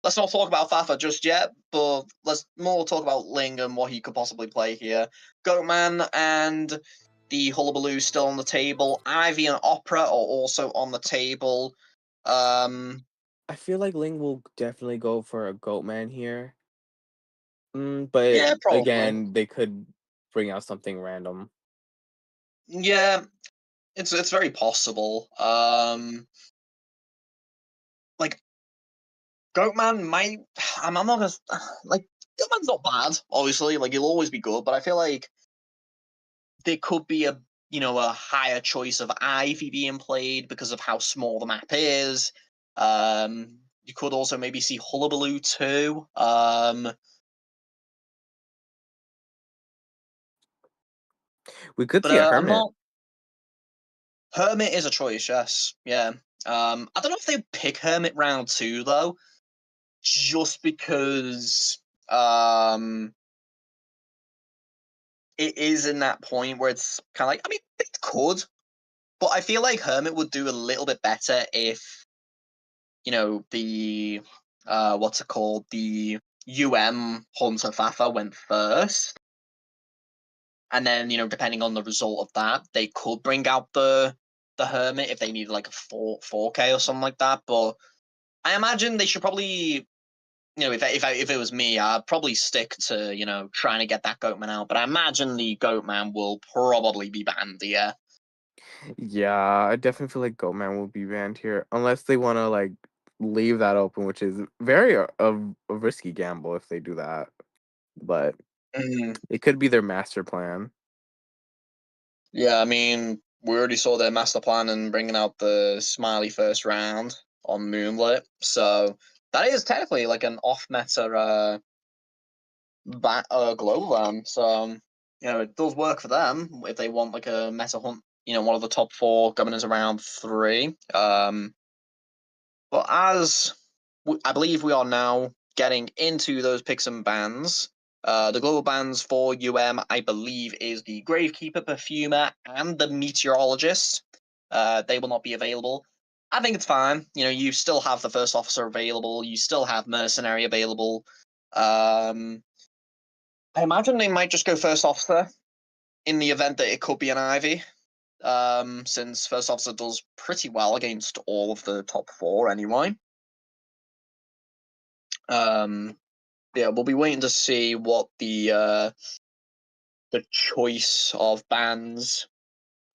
let's not talk about Fafa just yet, but let's more talk about Ling and what he could possibly play here. Goatman and the Hullabaloo still on the table. Ivy and Opera are also on the table. I feel like Ling will definitely go for a goat man here. But Yeah, probably. again, they could bring out something random. Yeah, it's very possible. Like Goatman might. I'm not gonna like Goatman's not bad. Obviously, like he'll always be good, but I feel like there could be a higher choice of Ivy being played because of how small the map is. You could also maybe see Hullabaloo too. We could But see a I'm hermit. not. Hermit is a choice, yes, yeah. I don't know if they pick Hermit round two though, just because it is in that point where it's kind of like, I mean, it could, but I feel like Hermit would do a little bit better if the what's it called, the Hunter Fafa went first, and then depending on the result of that, they could bring out the Hermit if they needed like a 4K or something like that. But I imagine they should probably. If it was me, I'd probably stick to trying to get that Goatman out. But I imagine the Goatman will probably be banned. Yeah. Yeah, I definitely feel like Goatman will be banned here unless they want to like leave that open, which is very a risky gamble if they do that. But Mhm. it could be their master plan. Yeah, I mean, we already saw their master plan in bringing out the Smiley first round on Moonlit, so that is technically like an off-meta global ban. So it does work for them if they want like a meta hunt. One of the top four governors around three. But as I believe we are now getting into those picks and bans. The global bans for I believe, is the Gravekeeper, Perfumer, and the Meteorologist. They will not be available. I think it's fine. You still have the First Officer available. You still have Mercenary available. I imagine they might just go First Officer in the event that it could be an Ivy, since First Officer does pretty well against all of the top four anyway. Um, yeah, we'll be waiting to see what the choice of bands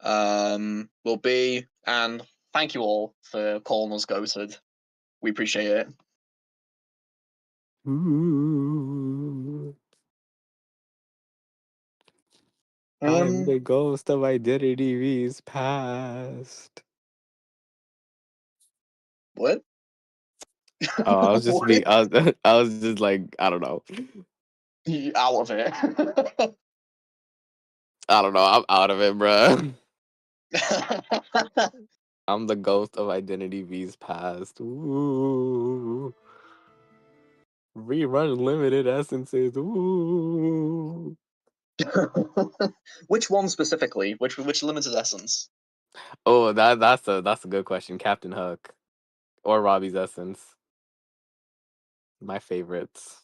will be. And thank you all for calling us goated. We appreciate it. Ooh, I am Um, the ghost of identity V's past. what? Oh, I was just What? being, I was, I was just like, I don't know. You out of it. I don't know. I'm out of it, bruh. I'm the ghost of identity V's past. Ooh. Rerun limited essences. Ooh. Which one specifically? Which limited essence? Oh, that's a good question. Captain Hook or Robbie's essence. My favorites.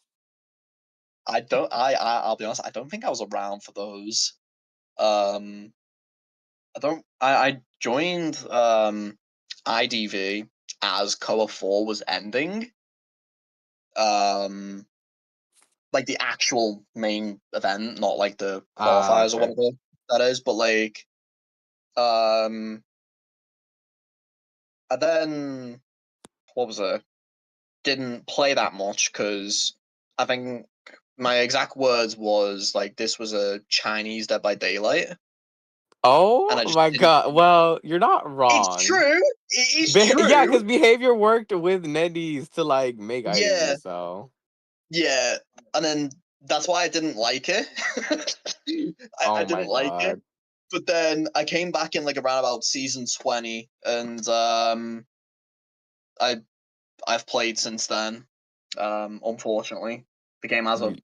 I don't. I'll be honest. I don't think I was around for those. Um, I don't. I joined IDV as Coa 4 was ending. Um, like the actual main event, not like the Ah, qualifiers or okay. whatever that is, but like I then what was it? Didn't play that much because I think my exact words was like this was a Chinese Dead by Daylight, and Oh I just my didn't. god. Well, you're not It's wrong. true. It is Yeah, true. because behavior worked with Neddies to like make Ivy, Yeah, so yeah, and then that's why I didn't like it. I oh my didn't like it, god. but then I came back in like around about season 20, and I I've played since then. Unfortunately, the game has a Y-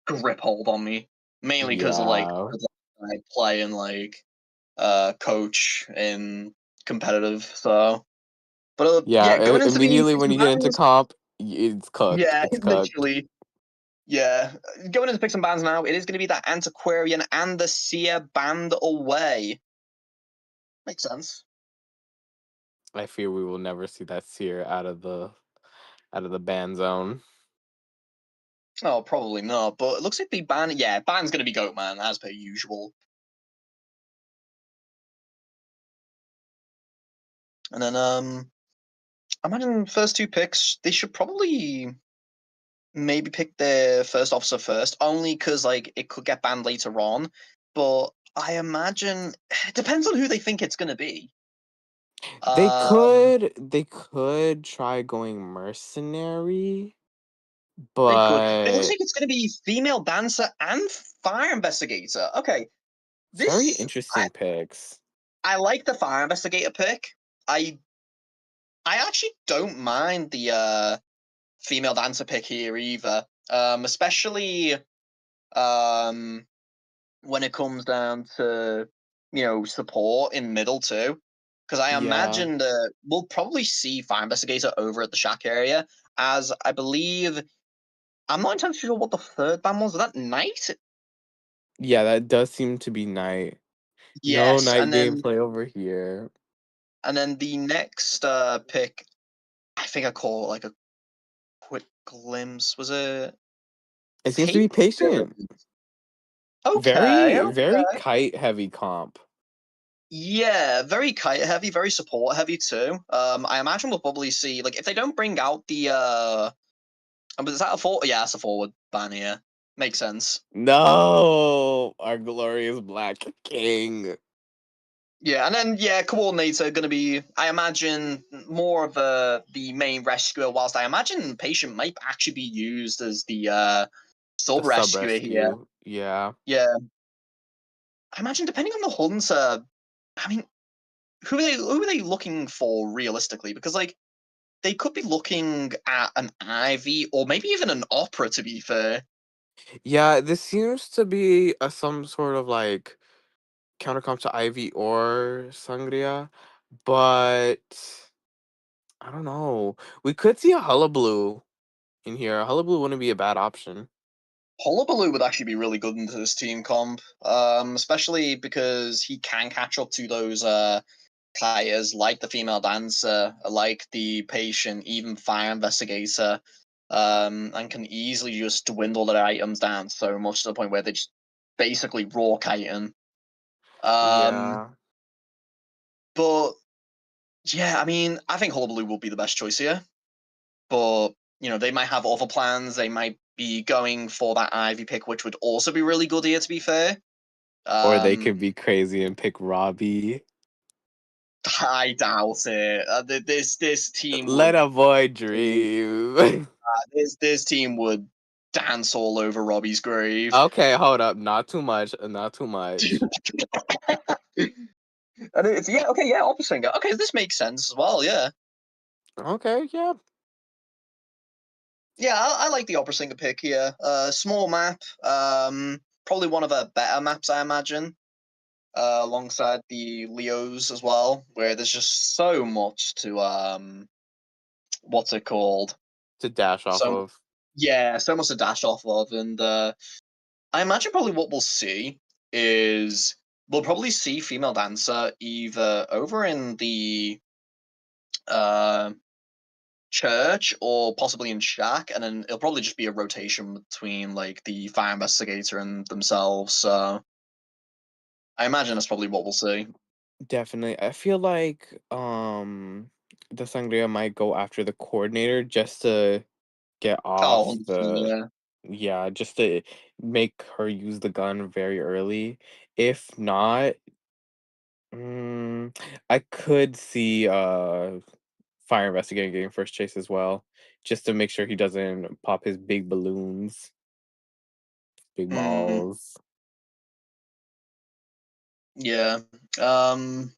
grip hold on me, mainly because of like Yeah. I play and like coach in competitive. So, but Yeah, yeah, going into the immediately picks when and you get into bans, comp, it's cooked. yeah, It's cooked. literally, yeah, going into picks and bans now. It is going to be that Antiquarian and the Seer band away. Makes sense. I fear we will never see that seer out of the ban zone. Oh, probably not. But it looks like the ban. Yeah, ban's going to be Goatman as per usual. And then I imagine first two picks they should probably maybe pick their first officer first, only because like it could get banned later on. But I imagine it depends on who they think it's gonna be. They Um, could try going mercenary, they could. It looks but like it's gonna be female dancer and fire investigator. Okay, very this interesting picks. I like the fire investigator pick. I I actually don't mind the female dancer pick here either. Especially um when it comes down to support in middle too. Because I Yeah. imagine that we'll probably see fire investigator over at the shack area, as I believe I'm not entirely sure what the third band was. Was that night? Yeah, that does seem to be night. No Yes, night gameplay over here. and then the next pick, I think I call it like a quick glimpse. Was it It seems to be Peyton? patient. Okay, Very okay. kite heavy comp. Yeah, very kite heavy, very support heavy too. I imagine we'll probably see like if they don't bring out the but is that a forward? Yeah, that's a forward ban here. Makes sense. No, our glorious Black King. Yeah, and then yeah, coordinator gonna be I imagine more of the main rescuer, whilst I imagine patient might actually be used as the The sub sub rescuer here. rescue. Yeah. Yeah. I imagine depending on the hunter, I mean, who are they looking for realistically? Because like they could be looking at an Ivy or maybe even an Opera, to be fair. Yeah, this seems to be a some sort of like countercomp to Ivy or Sangria, but I don't know. We could see a Hullabaloo in here. A Hullabaloo wouldn't be a bad option. Hullabaloo would actually be really good into this team comp, especially because he can catch up to those players like the female dancer, like the patient, even fire investigator, and can easily just dwindle their items down so much to the point where they just basically raw kiten. Um, Yeah, but yeah, I mean, I think Hullabaloo will be the best choice here. But they might have other plans. They might be going for that Ivy pick, which would also be really good here. To be fair, or they um, could be crazy and pick Robbie. I doubt it. This team Let would a boy be dream. this team would dance all over Robbie's grave. Okay, hold up. Not too much. Not too much. And it's yeah, okay, yeah, opera singer. Okay, this makes sense as well. Yeah, Okay, yeah. yeah, I like the opera singer pick here. Small map. Probably one of the better maps, I imagine. Alongside the Leos as well, where there's just so much to what's it called? To dash off So of. yeah, so much to dash off of, and I imagine probably what we'll see is we'll probably see female dancer either over in the uh church or possibly in shack, and then it'll probably just be a rotation between like the fire investigator and themselves. So I imagine that's probably what we'll see. Definitely. I feel like the Sangria might go after the coordinator just to get Oh, off 100%, the yeah. yeah, just to make her use the gun very early. If not, I could see Fire Investigator getting first chase as well, just to make sure he doesn't pop his big balloons, big Mm, balls. yeah. Um,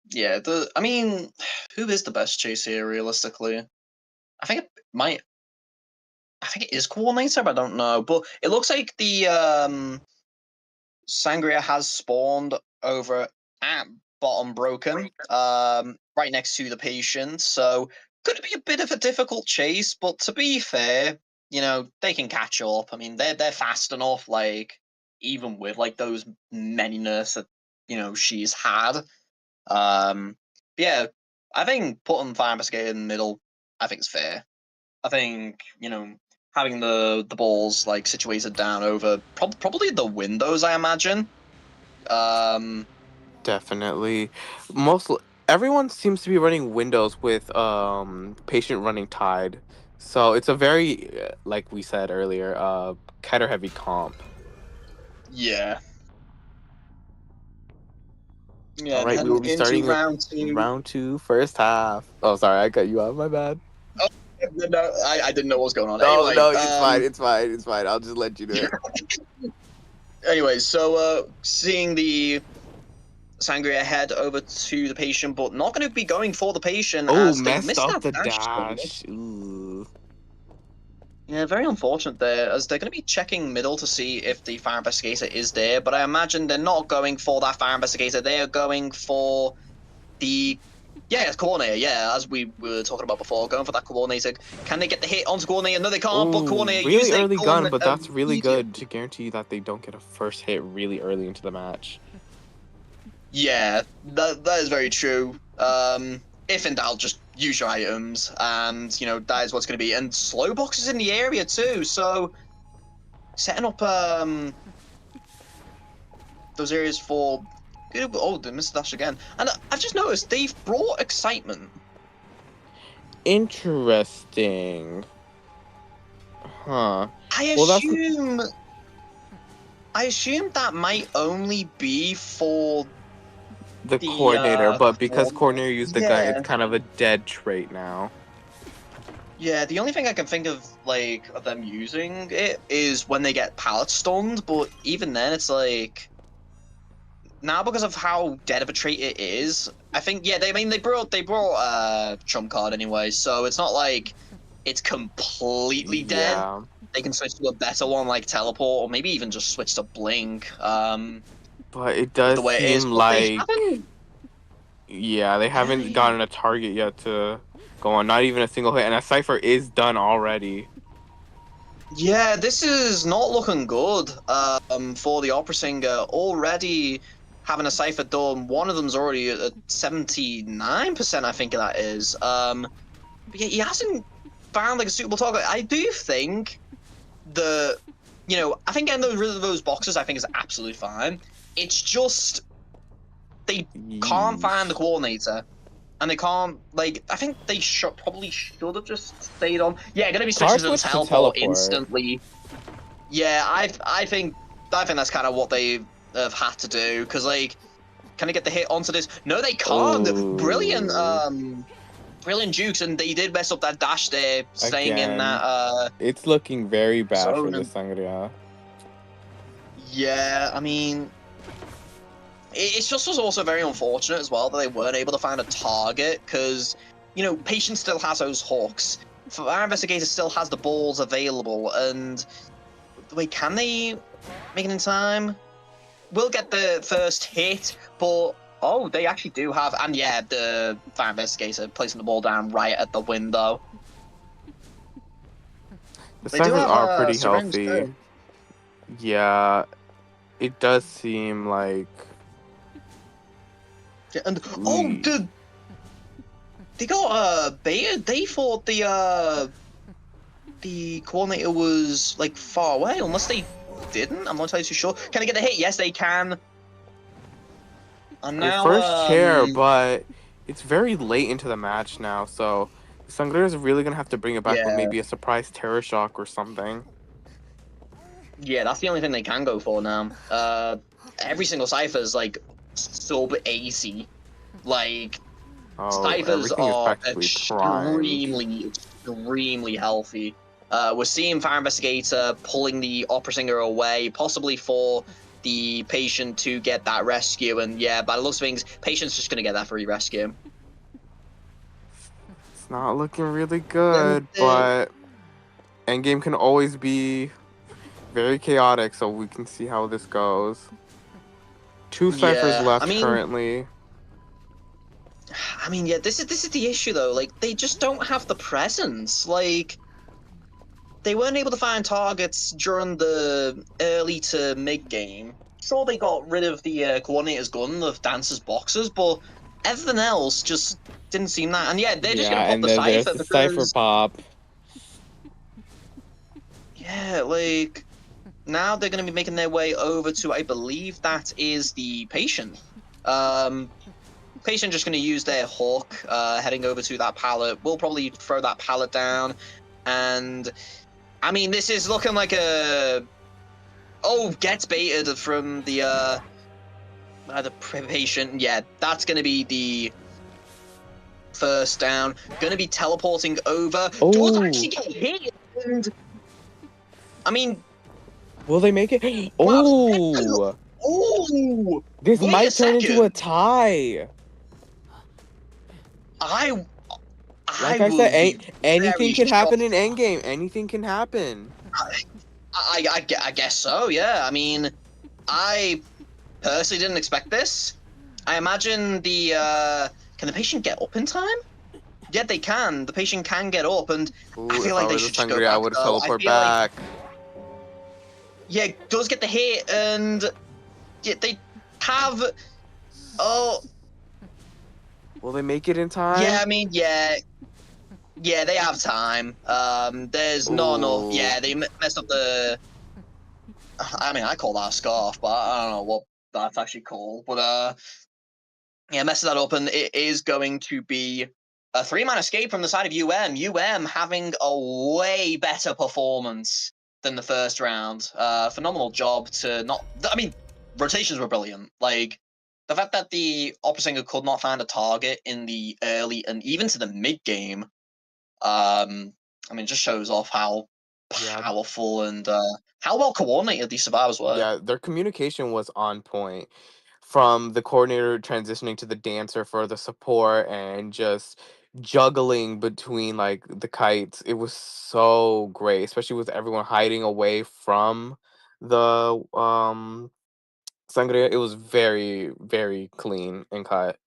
Yeah, I mean, who is the best chase here realistically? I think it might. I think it is coordinator, but I don't know. But it looks like the Sangria has spawned over at bottom broken, right next to the patient. So could be a bit of a difficult chase, but to be fair, they can catch up. I mean, they're fast enough. Like even with like those many nerfs that she's had. Um, yeah, I think putting Fire Investigator in the middle, I think is fair. I think having the balls like situated down over probably the windows, I imagine. Um, Definitely. Most everyone seems to be running Windows with patient running Tide. So it's a very like we said earlier, kiter heavy comp. yeah. Yeah, All and right, we will heading be into starting round two. round two, first half. Oh, sorry, I cut you off. My bad. Oh, no, I didn't know what was going on. No, Anyway, no, it's fine. It's fine. It's fine. I'll just let you do it. so seeing the Sangria head over to the patient, but not going to be going for the patient Oh, as they messed missed up that the dash. dash. Ooh. Yeah, very unfortunate there, as they're going to be checking middle to see if the fire investigator is there, but I imagine they're not going for that fire investigator. They are going for the coordinator. Yeah, as we were talking about before, going for that coordinator. Can they get the hit onto coordinator? No, they can't. But Ooh, coordinator use really their early gun gun, but that's really immediately. good to guarantee that they don't get a first hit really early into the match. Yeah, that is very true. If in doubt, just use your items, and that is what's going to be. And slow boxes in the area too, so setting up those areas for good. Oh, they missed dash again, and I've just noticed they've brought excitement. Interesting. Huh. I Well, that's assume I assume that might only be for the the coordinator, but because coordinator. coordinator used the gun, it's Yeah. kind of a dead trait now. Yeah, the only thing I can think of, like, of them using it is when they get pallet stunned, but even then, it's like, now because of how dead of a trait it is, I think, yeah, they brought trump card anyway, so it's not like it's completely dead. Yeah, They can switch to a better one like teleport, or maybe even just switch to blink, but it with does the way it is, seem but they like, haven't. yeah, they Yeah, haven't gotten a target yet to go on, not even a single hit, and a cipher is done already. yeah, this is not looking good for the opera singer. Already having a cipher done, one of them's already at 79%, I think that is. But yeah, he hasn't found like a suitable target. I do think the, I think getting rid of those boxes, I think is absolutely fine. It's just they can't find the Yeesh. coordinator. And they can't, like, I think they probably should have just stayed on. Yeah, gonna be Car switching to the switch to teleport teleport. instantly. Yeah, I think that's kind of what they have had to do, because, like, can they get the hit onto this? No, they can't. Brilliant, Oh, brilliant jukes, and they did mess up that dash there, staying in that again, it's looking very bad for zone. the And Sangria. yeah, I mean, it's just was also very unfortunate as well that they weren't able to find a target, because Patient still has those hooks. Our investigator still has the balls available, and wait, can they make it in time? We'll get the first hit, but oh, they actually do have, and yeah, the fire investigator placing the ball down right at the window. The They do ciphers have are a pretty syringe healthy. too. Yeah, it does seem like Yeah, and oh, we. they got baited. They thought the coordinator was like far away, unless they didn't. I'm not entirely too sure. Can they get the hit? Yes, they can. And The now, first chair, but it's very late into the match now, so the Sangria is really gonna have to bring it back with yeah, maybe a surprise terror shock or something. yeah, that's the only thing they can go for now. Every single cipher is like sub 80. Like, Oh, ciphers everything is are practically primed. extremely healthy. We're seeing Fire Investigator pulling the opera singer away, possibly for the patient to get that rescue. And yeah, by the looks of things, patient's just going to get that free rescue. It's not looking really And good, but endgame can always be very chaotic, so we can see how this goes. Two ciphers yeah, left currently. yeah, this is the issue though. Like, they just don't have the presence. Like, they weren't able to find targets during the early to mid game. Sure, they got rid of the coordinator's gun, the dancer's boxes, but everything else just didn't seem that. And yeah, they're just Yeah, gonna pop and the then there's cipher the cipher because pop. yeah, like now they're gonna be making their way over to, I believe that is the patient. Um, Patient just gonna use their hook, heading over to that pallet. We'll probably throw that pallet down, and this is looking like a. Oh, gets baited from the The patient, yeah, that's going to be the first down. Going to be teleporting over. Does actually Oh, get hit. And, I mean, will they make it? wow. Oh, Oh, this wait a might turn into a second. tie. I I Like I said, will be anything very can happen in shocked. Endgame. Anything can happen. I guess so, yeah. I mean, I personally didn't expect this. I imagine can the patient get up in time? Yeah, they can. The patient can get up, and I Ooh, feel if like I they were the should just go Sangria, I back, would have though. I teleport feel like, back. yeah, does get the hit, and yeah, they have. Oh, Will they make it in yeah, I time? mean, yeah, they have time. There's not enough. Ooh. Yeah, they messed up the. I mean, I call that a scarf, but I don't know what that's actually called. But yeah, messes that up, and it is going to be a three-man escape from the side of UM. UM having a way better performance than the first round. Phenomenal job to not. I mean, rotations were brilliant. Like the fact that the Opposinger could not find a target in the early and even to the mid game. I mean, just shows off how Yeah, powerful and how well coordinated these survivors were. yeah, their communication was on point. From the coordinator transitioning to the dancer for the support and just juggling between like the kites. It was so great, especially with everyone hiding away from the sangria. It was very, very clean and cut.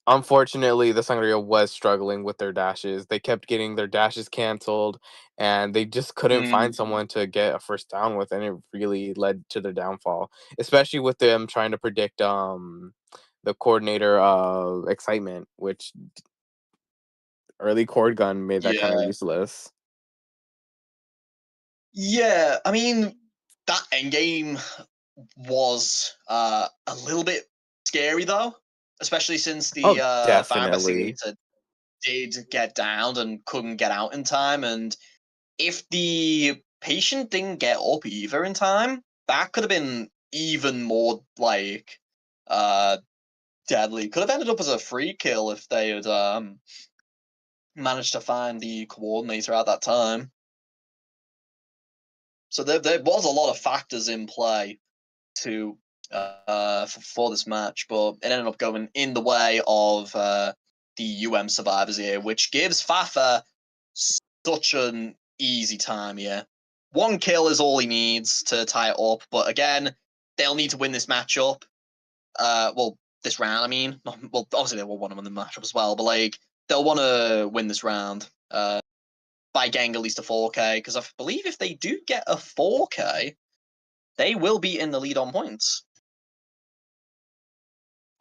Unfortunately, the Sangria was struggling with their dashes. They kept getting their dashes canceled, and they just couldn't find Mm, someone to get a first down with, and it really led to their downfall. Especially with them trying to predict the coordinator excitement, which early cord gun made that kind of yeah. useless. Yeah, I mean that endgame was a little bit scary though, especially since the Oh, fire definitely. investigator did get downed and couldn't get out in time. And if the patient didn't get up either in time, that could have been even more like uh deadly. Could have ended up as a free kill if they had managed to find the coordinator at that time. So there was a lot of factors in play to for this match, but it ended up going in the way of the survivors here, which gives Fafa such an easy time here. One kill is all he needs to tie it up, but again, they'll need to win this matchup. Well, this round, I mean. Well, obviously they will want to win the matchup as well, but like they'll want to win this round by getting at least a 4K, because I believe if they do get a 4K, they will be in the lead on points.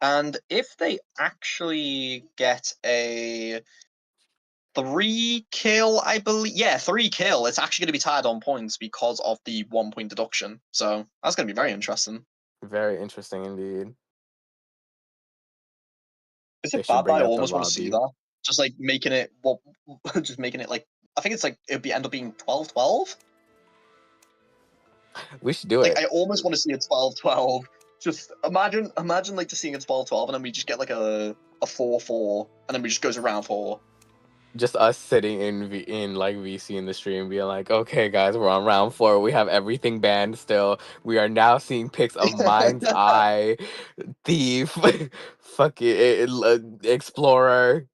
And if they actually get a 3 kill, I believe, yeah, 3 kill, it's actually going to be tied on points because of the 1 point deduction. So that's going to be very interesting. Very interesting indeed. Is They it should bad that bring I out the almost want to see lobby. that? Just like making it, well, just making it like, I think it's like, it would be end up being 12-12. We should do Like, it. I almost want to see a 12-12. Just imagine like just seeing a 12-12 and then we just get like a 4-4 and then we just goes around four. Just us sitting in like VC in the stream being like, okay guys, we're on round 4. We have everything banned still. We are now seeing pics of Mind's Eye, Thief, fuck it, Explorer,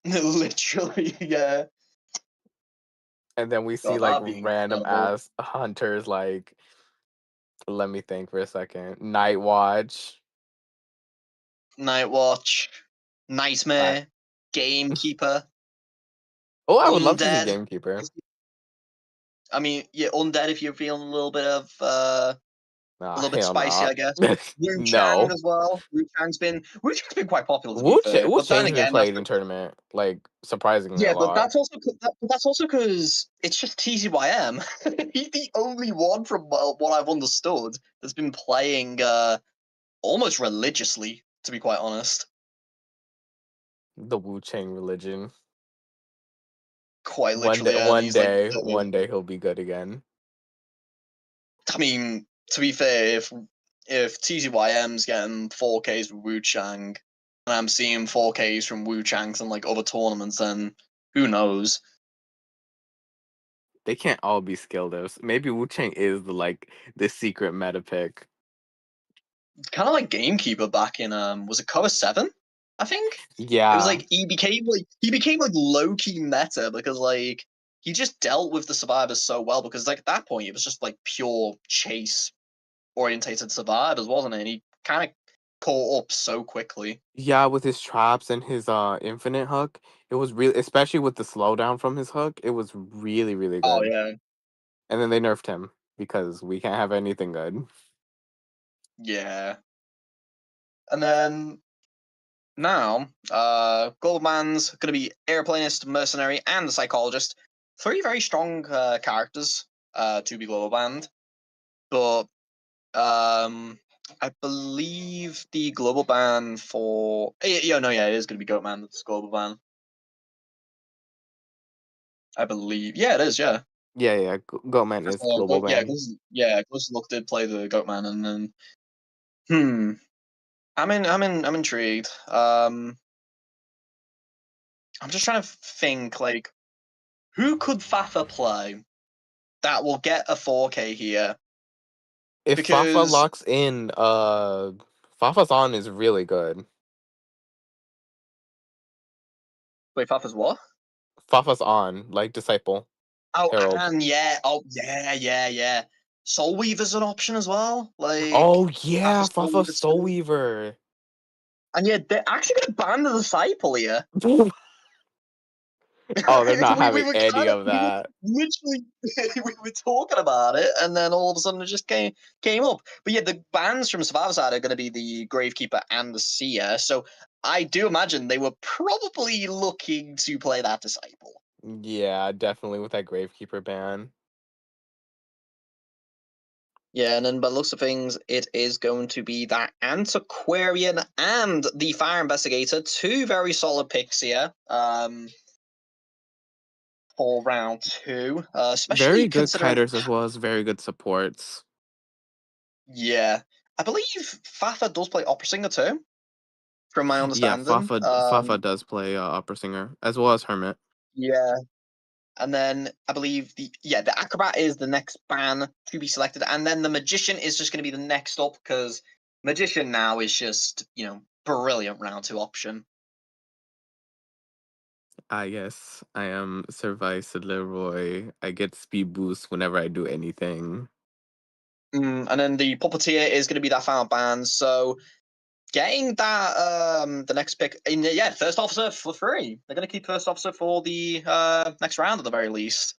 Literally, yeah. and then we see God, like that'd be random incredible. ass hunters like, let me think for a second. Night Watch. Night Watch, I, Nightmare, Gamekeeper, oh, I would love to see Undead. Gamekeeper. I mean, yeah, Undead if you're feeling a little bit of a Ah, little bit hell spicy, no. I guess. Wu Chang No. as well. Wu Chang's been quite popular to be fair, Wu but then Chang's been again, that's played in tournament like surprisingly a yeah, but lot. that's also because it's just TZYM. He's the only one from what I've understood that's been playing almost religiously, to be quite honest. The Wu Chang religion. Quite literally, yeah, and he's like One day he'll be good again. I mean, to be fair, if TZYM's getting 4Ks with Wu Chang, and I'm seeing 4Ks from Wu Chang's in like other tournaments, then who knows? They can't all be skill divs. Maybe Wu Chang is the secret meta pick. Kind of like Gamekeeper back in was it Cover 7? I think it was Yeah. like he became like low key meta because like he just dealt with the survivors so well because like at that point it was just like pure chase orientated survivors, wasn't it? And he kind of caught up so quickly. Yeah, with his traps and his infinite hook, it was really, especially with the slowdown from his hook, it was really, really Oh good. yeah, And then they nerfed him because we can't have anything good. yeah. And then now, Goldman's gonna be airplanist, mercenary, and a psychologist. Three very strong characters to be global banned, but I believe the global ban for yeah, no, yeah, it is gonna be Goatman. That's global ban. I believe. Yeah, it is. Yeah. Yeah, yeah, Goatman is global Yeah, ban. Gliss Look did play the Goatman, and then I'm intrigued. I'm just trying to think like who could Fafa play that will get a 4K here If Fafa because locks in, Fafa's on is really good. wait, Fafa's what? Fafa's on, like Disciple, Oh, Herald. and yeah, oh yeah. Soul Weaver's an option as well. Like Oh yeah, Fafa Soul Fafa Weaver Soul too. Weaver. And yeah, they're actually going to ban the disciple here. Oh, they're not we having were any kind of of we were that. literally we were talking about it, and then all of a sudden it just came up. But yeah, the bans from Survivor Side are going to be the Gravekeeper and the Seer. So I do imagine they were probably looking to play that disciple. Yeah, definitely with that Gravekeeper ban. Yeah, and then by the looks of things, it is going to be that Antiquarian and the Fire Investigator, two very solid picks here. For round two, especially Very good considering, kiters as well as very good supports. yeah, I believe Fafa does play opera singer too, from my Yeah, understanding. Fafa does play opera singer as well as Hermit. Yeah, and then I believe the acrobat is the next ban to be selected, and then the magician is just going to be the next up because magician now is just brilliant round two option. Ah, yes, I am Service Leroy. I get speed boost whenever I do anything. And then the puppeteer is going to be that final ban. So getting that the next pick in yeah, first officer for free. They're going to keep first officer for the next round at the very least.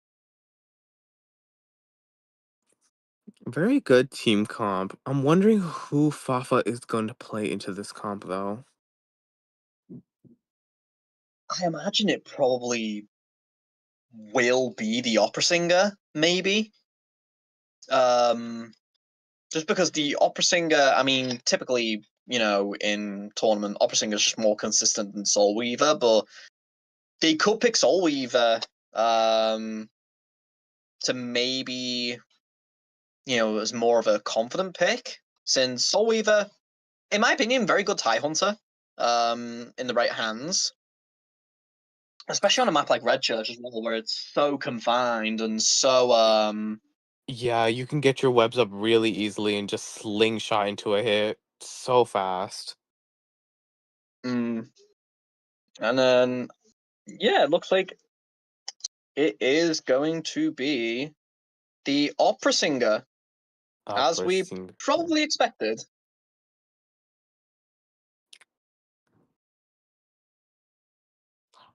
Very good team comp. I'm wondering who Fafa is going to play into this comp though. I imagine it probably will be the opera singer, maybe. Um, just because the opera singer, I mean, typically, in tournament, opera singer is just more consistent than Soul Weaver, but they could pick Soul Weaver um, to maybe, as more of a confident pick, since Soul Weaver, in my opinion, very good tie hunter in the right hands. Especially on a map like Red Church as well, where it's so confined and so Yeah, you can get your webs up really easily and just slingshot into a hit so fast. mm. And then yeah, it looks like it is going to be the opera singer, as Opera we singer. probably expected.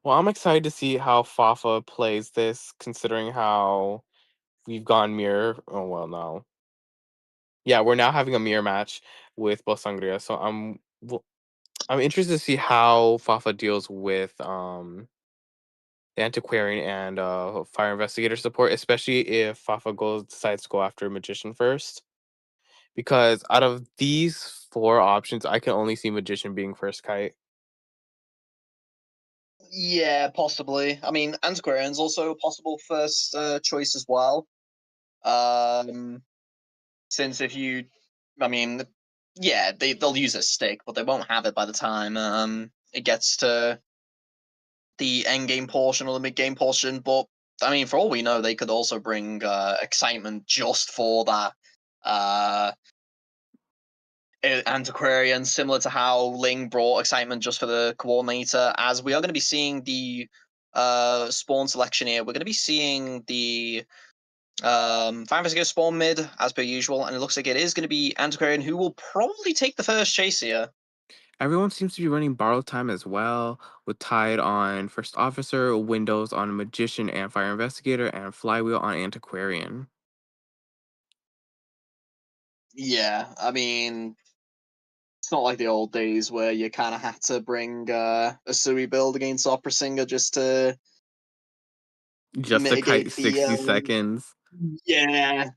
Well, I'm excited to see how Fafa plays this, considering how we've gone mirror. Oh well, no. Yeah, we're now having a mirror match with both Sangria, so I'm interested to see how Fafa deals with the antiquarian and fire investigator support, especially if Fafa decides to go after magician first. Because out of these four options, I can only see magician being first kite. Yeah, possibly. I mean, Antiquarian's also a possible first choice as well. Um, since if you, I mean, yeah, they'll use a stick, but they won't have it by the time it gets to the end game portion or the mid game portion. But I mean, for all we know, they could also bring excitement just for that antiquarian, similar to how Ling brought excitement just for the coordinator. As we are going to be seeing the spawn selection here, we're going to be seeing the Fire Investigator spawn mid as per usual, and it looks like it is going to be Antiquarian who will probably take the first chase here. Everyone seems to be running borrowed time as well, with Tide on First Officer, Windows on Magician and Fire Investigator, and Flywheel on Antiquarian. Yeah, I mean, it's not like the old days where you kind of had to bring a Sui build against Opera Singer just to Just to kite mitigate the 60 seconds. yeah.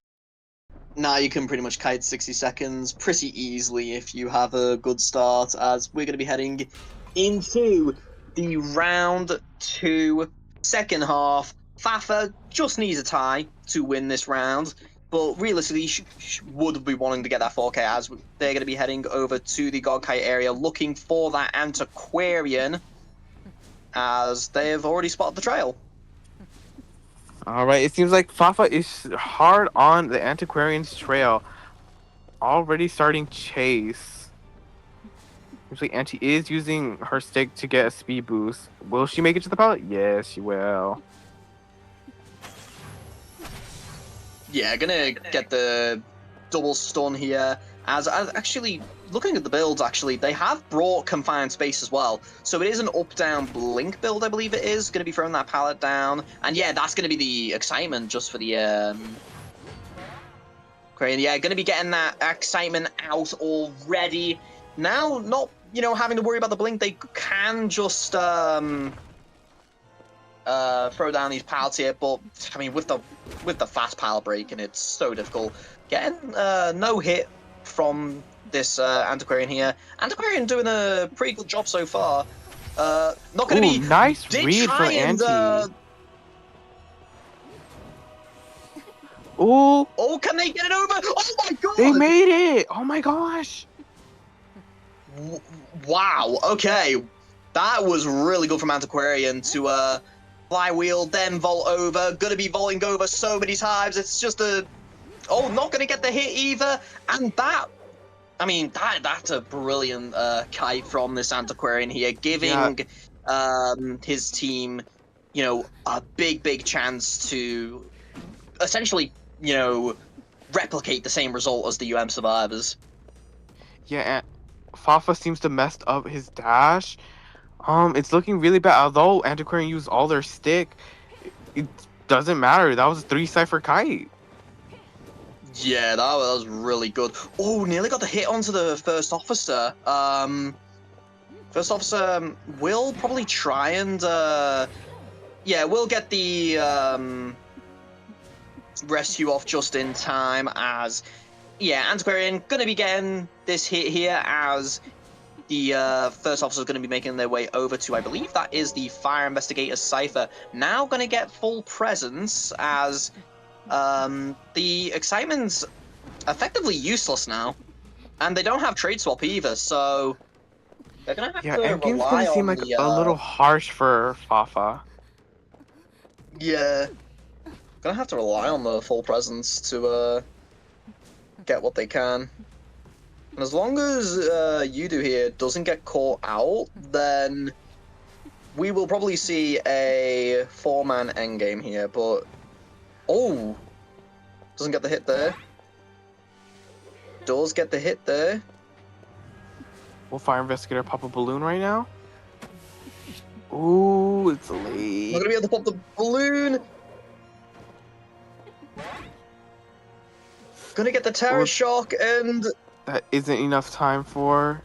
Now you can pretty much kite 60 seconds pretty easily if you have a good start, as we're going to be heading into the round 2 second half. Fafa just needs a tie to win this round, but realistically would be wanting to get that 4K, as they're going to be heading over to the God Kite area looking for that Antiquarian, as they have already spotted the trail. All right, it seems like Fafa is hard on the Antiquarian's trail. Already starting chase. Usually Auntie is using her stick to get a speed boost. Will she make it to the pallet? Yes, she will. Yeah, gonna get the double stun here. As actually, looking at the builds, actually, they have brought confined space as well. So it is an up-down blink build, I believe it is. Going to be throwing that pallet down. And yeah, that's going to be the excitement just for the Crane. Yeah, going to be getting that excitement out already. Now, not, having to worry about the blink, they can just throw down these pallets here, but I mean, with the fast pallet breaking, it's so difficult. Getting no hit from this Antiquarian here. Antiquarian doing a pretty good job so far. Not going to Ooh, be. nice Did read from try and. Auntie. Ooh, Oh, can they get it over? Oh my they god! made it! Oh my gosh! Wow. Okay, that was really good from Antiquarian to flywheel, then vault over. Gonna be vaulting over so many times. It's just not gonna get the hit either. And that's a brilliant kite from this Antiquarian here, Yeah, giving his team, a big chance to essentially, replicate the same result as the survivors. yeah, and Fafa seems to messed up his dash. It's looking really bad. Although Antiquarian used all their stick, it doesn't matter. That was a 3 cipher kite. Yeah, that was really good. Oh, nearly got the hit onto the first officer. First officer will probably try and we'll get the rescue off just in time, as Antiquarian gonna be getting this hit here, as the first officer is going to be making their way over to, I believe that is the Fire Investigator Cypher. Now going to get full presence, as the excitement's effectively useless now. And they don't have trade swap either, so they're going to have Yeah, to endgame's gonna rely seem on like a little harsh for Fafa. yeah, going to have to rely on the full presence to get what they can. And as long as Yudu here doesn't get caught out, then we will probably see a 4-man endgame here, but doesn't get the hit there. Does get the hit there. Will Fire Investigator pop a balloon right now? Ooh, it's Not late. gonna be able to pop the balloon. Gonna get the terror shock, and That isn't enough time for.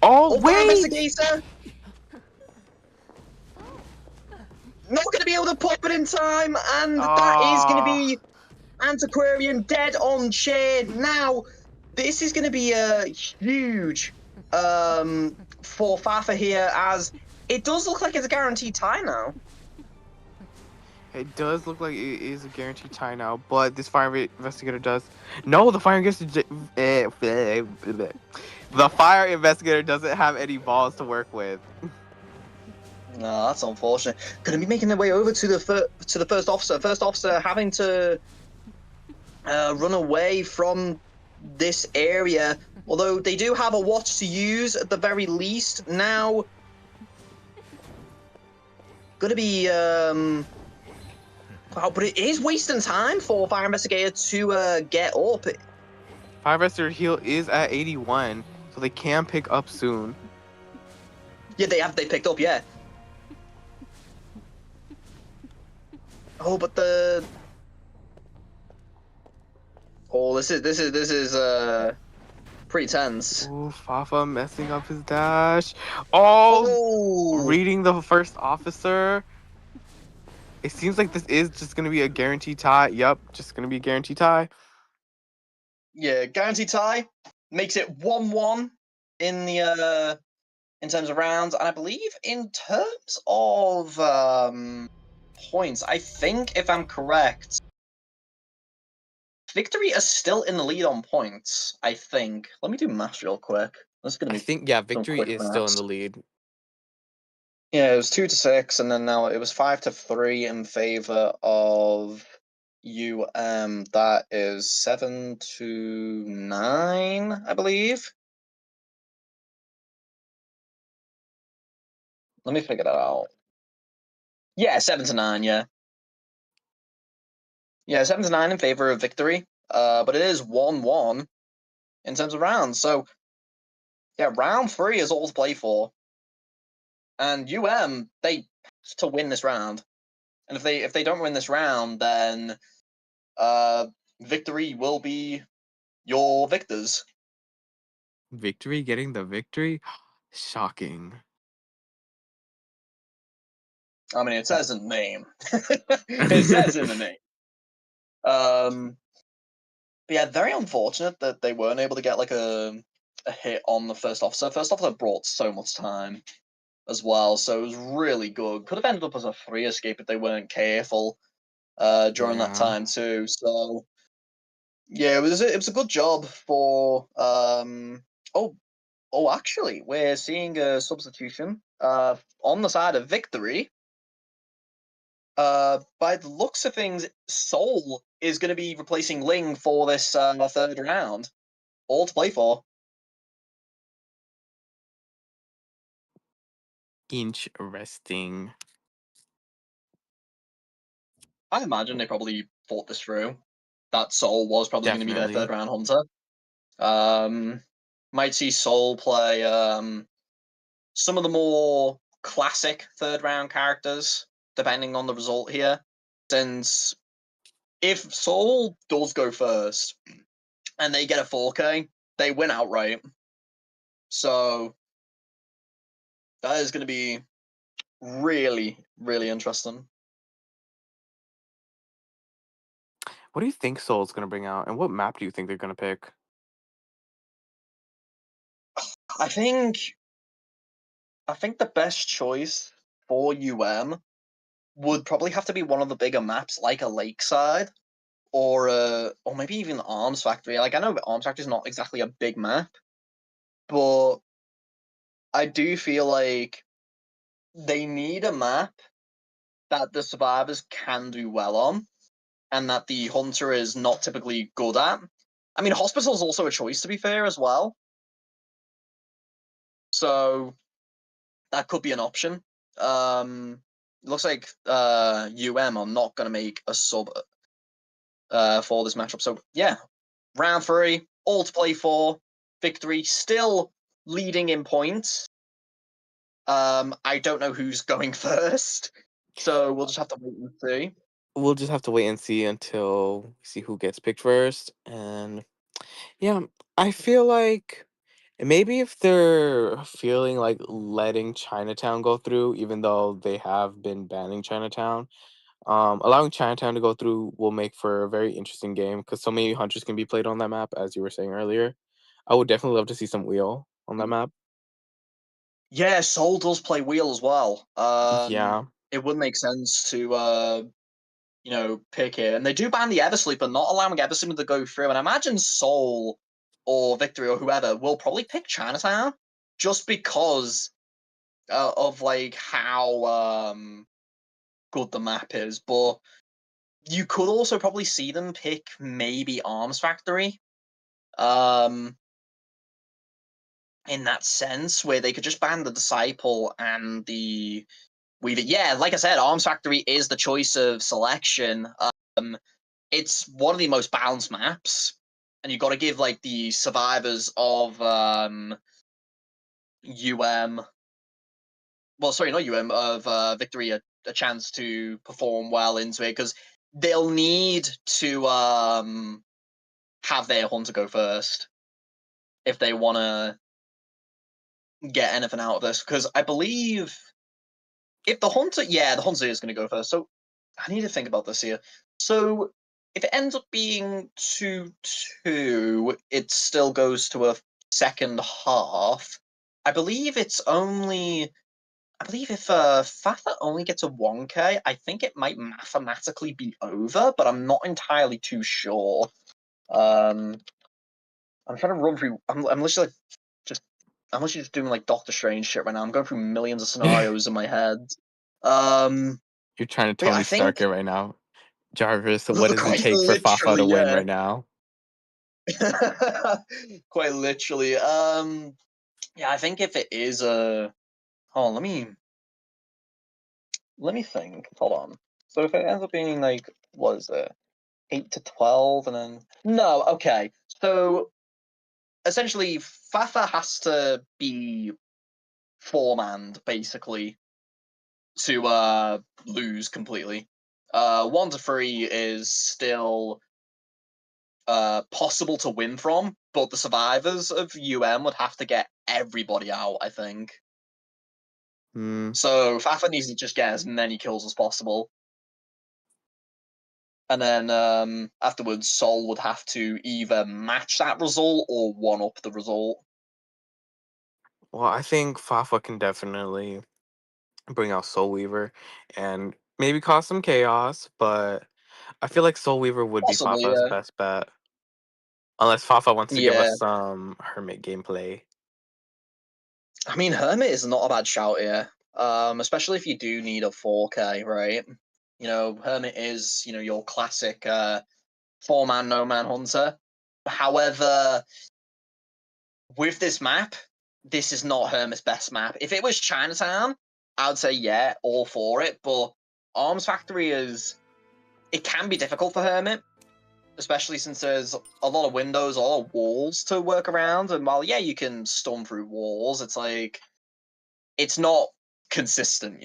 Oh, Fire wait! Investigator. Not gonna be able to pop it in time, and that is gonna Ah, be Antiquarian dead on chair. Now, this is gonna be a huge for Fafa here, as it does look like it's a guaranteed tie now. It does look like it is a guaranteed tie now, but this fire investigator does. No, the fire investigator. The fire investigator doesn't have any balls to work with. No, that's unfortunate. Going to be making their way over to the first officer. First officer having to run away from this area. Although they do have a watch to use at the very least. Now, going to be wow, but it is wasting time for fire investigator to get up. Fire investigator heal is at 81, so they can pick up soon. Yeah, they picked up. Yeah. Oh, but this is pretty tense. Ooh, Fafa messing up his dash. Oh, Oh, reading the first officer. It seems like this is just gonna be a guaranteed tie. Yep, just gonna be a guaranteed tie. yeah, guarantee tie makes it 1-1 in the in terms of rounds, and I believe in terms of points, I think if I'm correct, Victory is still in the lead on points. I think. Let me do maths real quick. This is gonna I be think yeah, some victory quick is still in maths. the lead. Yeah, it was 2-6, and then now it was 5-3 in favor of UM. That is 7-9, I believe. Let me figure that out. Yeah, 7-9. Yeah, yeah, 7-9 in favor of Victory. But it is 1-1 in terms of rounds. So yeah, round 3 is all to play for, and they have to win this round. And if they don't win this round, then Victory will be your victors. Victory getting the victory. Shocking. I mean, it says in the name. It says in the name. Um, but yeah, very unfortunate that they weren't able to get like a hit on the first officer. First officer brought so much time as well, so it was really good. Could have ended up as a 3 escape if they weren't careful during that Yeah. time too. So yeah, it was a good job for oh actually we're seeing a substitution on the side of Victory. By the looks of things, Soul is going to be replacing Ling for this third round. All to play for. Interesting. I imagine they probably thought this through. That Soul was probably going to be their third Definitely. round hunter. Um, might see Soul play some of the more classic third round characters, depending on the result here. Since if Soul does go first and they get a 4K, they win outright. So that is going to be really, really interesting. What do you think Soul's gonna bring out, and what map do you think they're gonna pick? I think I think the best choice for would probably have to be one of the bigger maps, like a Lakeside or maybe even Arms Factory. Like I know Arms Factory is not exactly a big map, but I do feel like they need a map that the survivors can do well on, and that the hunter is not typically good at. I mean, Hospital is also a choice to be fair as well, so that could be an option. Looks like are not going to make a sub for this matchup. So yeah, round 3, all to play for. Victory still leading in points. I don't know who's going first, so we'll just have to wait and see. We'll just have to wait and see until we see who gets picked first. And yeah, I feel like maybe if they're feeling like letting Chinatown go through, even though they have been banning Chinatown, allowing Chinatown to go through will make for a very interesting game because so many hunters can be played on that map, as you were saying earlier. I would definitely love to see some wheel on that map. Yeah, Soul does play wheel as well. Yeah. It would make sense to pick here, and they do ban the Eversleeper, not allowing Eversleeper to go through. And I imagine Soul or Victory or whoever will probably pick Chinatown just because of like how good the map is. But you could also probably see them pick maybe Arms Factory. Um, in that sense, where they could just ban the Disciple and the Weaver. Yeah, like I said, Arms Factory is the choice of selection. It's one of the most balanced maps, and you got to give like the survivors of UM, well, sorry, not UM, of Victory a chance to perform well into it because they'll need to have their hunter go first if they want to get anything out of this. Because I believe if the hunter, yeah, the hunter is going to go first. So I need to think about this here. So if it ends up being 2-2, it still goes to a second half. I believe it's only. I believe if Fafa only gets a 1k, I think it might mathematically be over, but I'm not entirely too sure. I'm trying to run through. I'm literally just. I'm literally just doing like Doctor Strange shit right now. I'm going through millions of scenarios in my head. Um, You're trying to but yeah, I Tony Stark think it right now. Jarvis, what does it quite take for Fafa to literally, win yeah. right now? Quite literally. Yeah, I think if it is a. Oh, let me think. Hold on. So if it ends up being like, what is it? 8 to 12, and then no. Okay, so essentially, Fafa has to be four-manned basically to lose completely. 1 to 3 is still possible to win from, but the survivors of would have to get everybody out, I think. Hmm. So Fafa needs to just get as many kills as possible. And then afterwards, Sol would have to either match that result or one up the result. Well, I think Fafa can definitely bring out Soul Weaver and maybe cause some chaos, but I feel like Soul Weaver would be Possibly, Fafa's yeah. best bet. Unless Fafa wants to give Yeah. us some Hermit gameplay. I mean, Hermit is not a bad shout here. Especially if you do need a 4K, right? Hermit is, your classic four-man, no-man hunter. However, with this map, this is not Hermit's best map. If it was Chinatown, I would say yeah, all for it. But Arms Factory it can be difficult for Hermit, especially since there's a lot of windows, a lot of walls to work around. And while, yeah, you can storm through walls, it's like, it's not consistent.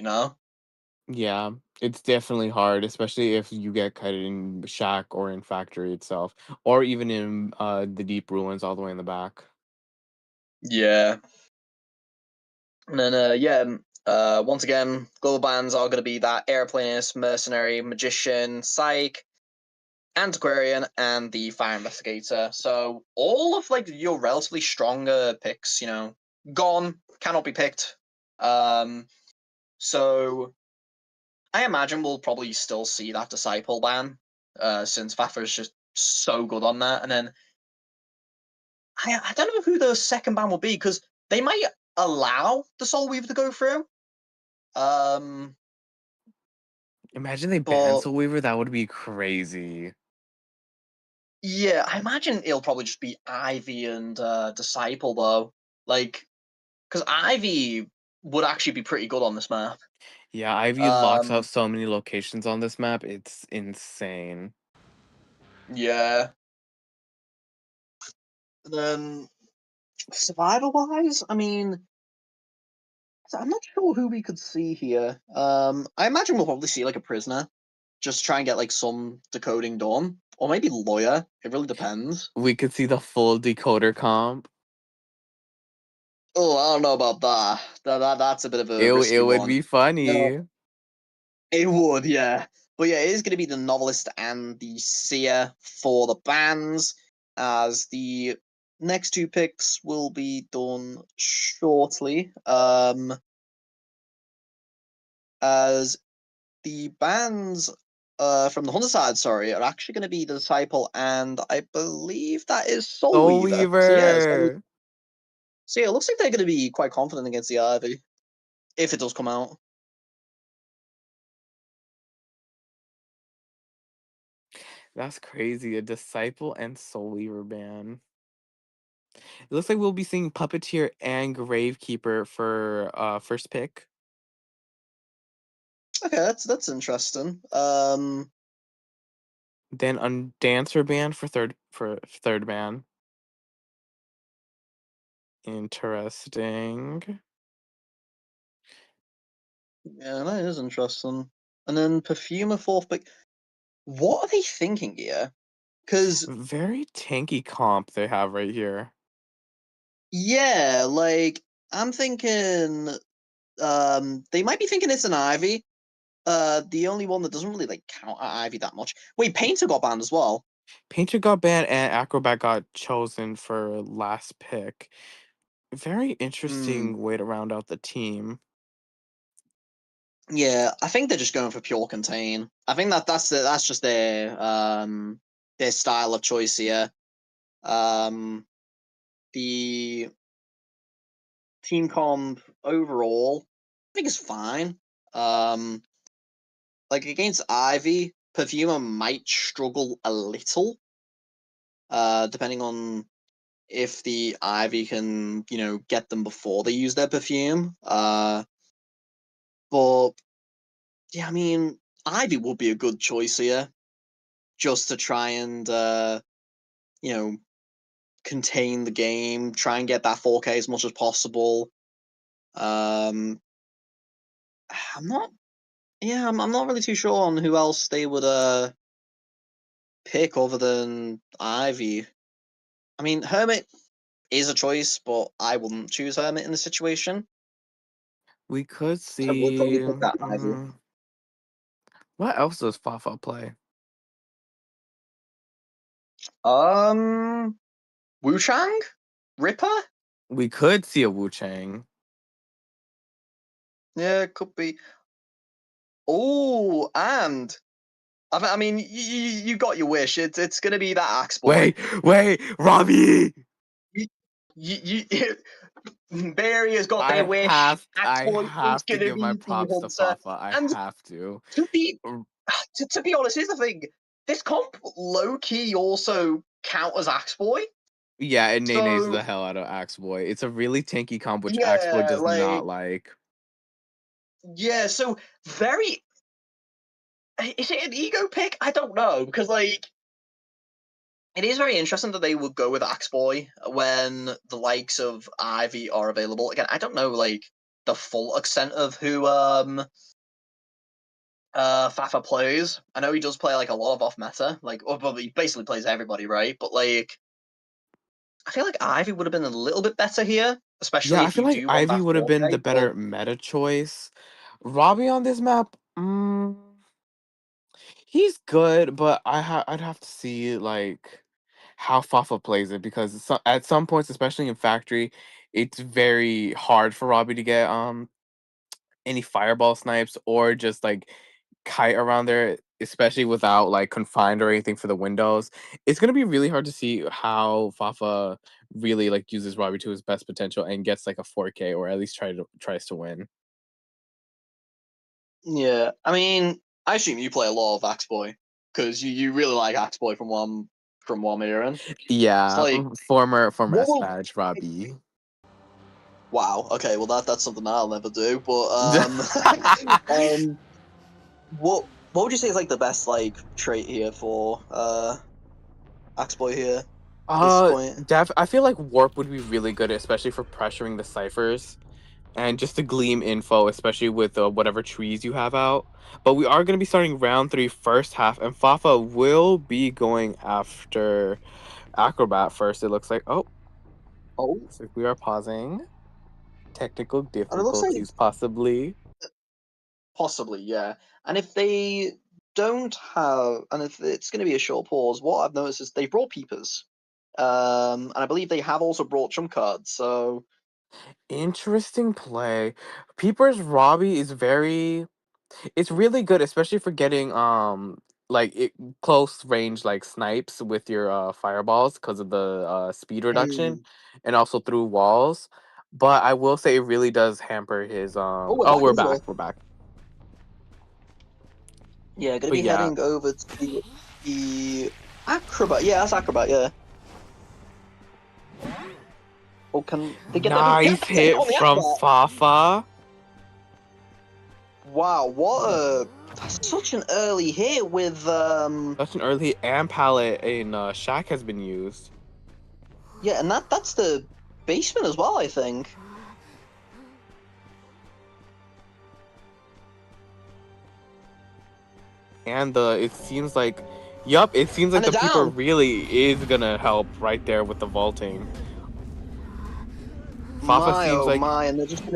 Yeah, it's definitely hard, especially if you get cut in Shack or in Factory itself, or even in the deep ruins all the way in the back. Yeah. And then, once again, global bands are going to be that Airplanist, Mercenary, Magician, Psych, Antiquarian, and the Fire Investigator. So all of like your relatively stronger picks, gone, cannot be picked. So I imagine we'll probably still see that Disciple ban, since Fafa is just so good on that. And then I don't know who the second ban will be because they might allow the Soul Weaver to go through. Um, Imagine they ban but Soul Weaver, that would be crazy. yeah, I imagine it'll probably just be Ivy and Disciple though. Like, because Ivy would actually be pretty good on this map. Yeah, Ivy locks out Um, so many locations on this map, it's insane. yeah. And then survival wise, I mean, I'm not sure who we could see here. I imagine we'll probably see like a prisoner, just to try and get like some decoding done, or maybe lawyer. It really depends. We could see the full decoder comp. Oh, I don't know about that. That's a bit of a It risky would one. be No, funny. it would, yeah. But yeah, it is going to be the novelist and the seer for the bands, as the next two picks will be done shortly. As the bands from the Hunter side, sorry, are actually going to be the Disciple, and I believe that is Soul Soul Weaver. So yeah, Weaver. it looks like they're going to be quite confident against the Ivy if it does come out. That's crazy. A Disciple and Soul Weaver ban. It looks like we'll be seeing Puppeteer and Gravekeeper for first pick. Okay, that's interesting. Then on Dancer ban for third ban. Interesting. Yeah, that is interesting. And then Perfumer fourth pick. What are they thinking here? Because Very tanky comp they have right here. yeah, like I'm thinking, they might be thinking it's an Ivy. The only one that doesn't really like count at Ivy that much. Wait, Painter got banned as well. Painter got banned and Acrobat got chosen for last pick. Very Hmm. interesting way to round out the team. Yeah, I think they're just going for pure contain. I think that's just their style of choice here. Um, the team comp overall, I think is fine. Um, like against Ivy, Perfumer might struggle a little, depending on if the Ivy can, get them before they use their perfume. But yeah, I mean, Ivy would be a good choice here, just to try and you know, contain the game, try and get that 4K as much as possible. Um, I'm not, yeah, I'm not really too sure on who else they would pick other than Ivy. I mean, Hermit is a choice, but I wouldn't choose Hermit in this situation. We could I would probably see. pick that Ivy. What else does Fafa play? Um, Wu Chang, Ripper. We could see a Wu Chang. Yeah, it could be. Oh, and I mean, you got your wish. It's gonna be that Axe Boy. Wait, Robbie! You, Barry has got their wish. Axe I Boy is have to gonna give my be the props to hunter. Fafa. I And have to. to be R- to be honest, here's the thing: this comp low key also count as Axe Boy. Yeah, it nays So the hell out of Axe Boy. It's a really tanky comp, which Axe Boy yeah, does not like like. yeah, so very. Is it an ego pick? I don't know because it is very interesting that they would go with Axe Boy when the likes of Ivy are available. Again, I don't know the full extent of who Fafa plays. I know he does play like a lot of off meta, well, he basically plays everybody, right? But I feel like Ivy would have been a little bit better here, Yeah, especially I if feel you like do want Ivy that would have been the 4K. But better meta choice. Robbie on this map, he's good, but I'd have to see like how Fafa plays it because at some points, especially in Factory, it's very hard for Robbie to get any fireball snipes or just like kite around there, especially without like confined or anything for the windows. It's gonna be really hard to see how Fafa really like uses Robbie to his best potential and gets like a 4K or at least tries to win. yeah, I mean, I assume you play a lot of Axe Boy because you really like Axe Boy from what I'm hearing. It's Yeah, like former what S will badge Robbie. wow, okay, well that's something I'll never do. But um, what would you say is like the best trait here for Axe Boy here at this Uh, point? I feel like Warp would be really good, especially for pressuring the ciphers and just to gleam info, especially with whatever trees you have out. But we are going to be starting round three, first half, and Fafa will be going after Acrobat first. It looks like. Oh, Oh, looks like we are pausing. Technical and it looks like difficulties, possibly. possibly, yeah. And if they don't have, and if it's going to be a short pause, what I've noticed is they brought peepers, and I believe they have also brought trump cards. So Interesting play. Peeper's Robbie is very. It's really good, especially for getting like close range like snipes with your fireballs because of the speed reduction, Mm. and also through walls. But I will say it really does hamper his Oh, we're Oh, back we're as back. well. We're back. Yeah, gonna But be yeah, heading over to the acrobat. Yeah, that's acrobat. Yeah. Oh, can they get the nice get hit hit on the from acrobat? Fafa. Wow, what a that's such an early hit with Such an early and palette in Shack has been used. yeah, and that's the basement as well, I think. And the it seems like yup, it seems like And a the peeper down. really is gonna help right there with the vaulting. Fafa My seems oh like my, and they're just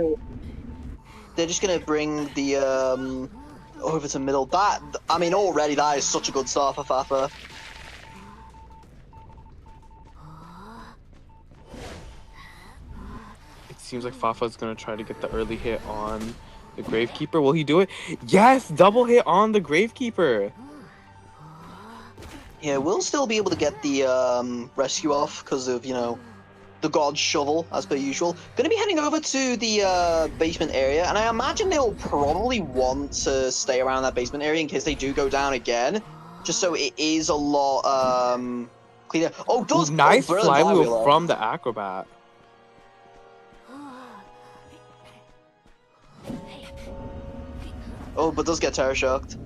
gonna bring the over to middle. That I mean, already that is such a good start for Fafa. it seems like Fafa's gonna try to get the early hit on the Gravekeeper. Will he do it? Yes, double hit on the Gravekeeper. Yeah, we'll still be able to get the rescue off because of the God's shovel as per usual. Going to be heading over to the basement area, and I imagine they'll probably want to stay around that basement area in case they do go down again, just so it is a lot cleaner. Oh, Ooh, does oh nice brilliant flywheel flywheeler. from the Acrobat. Oh, but does get terror shocked.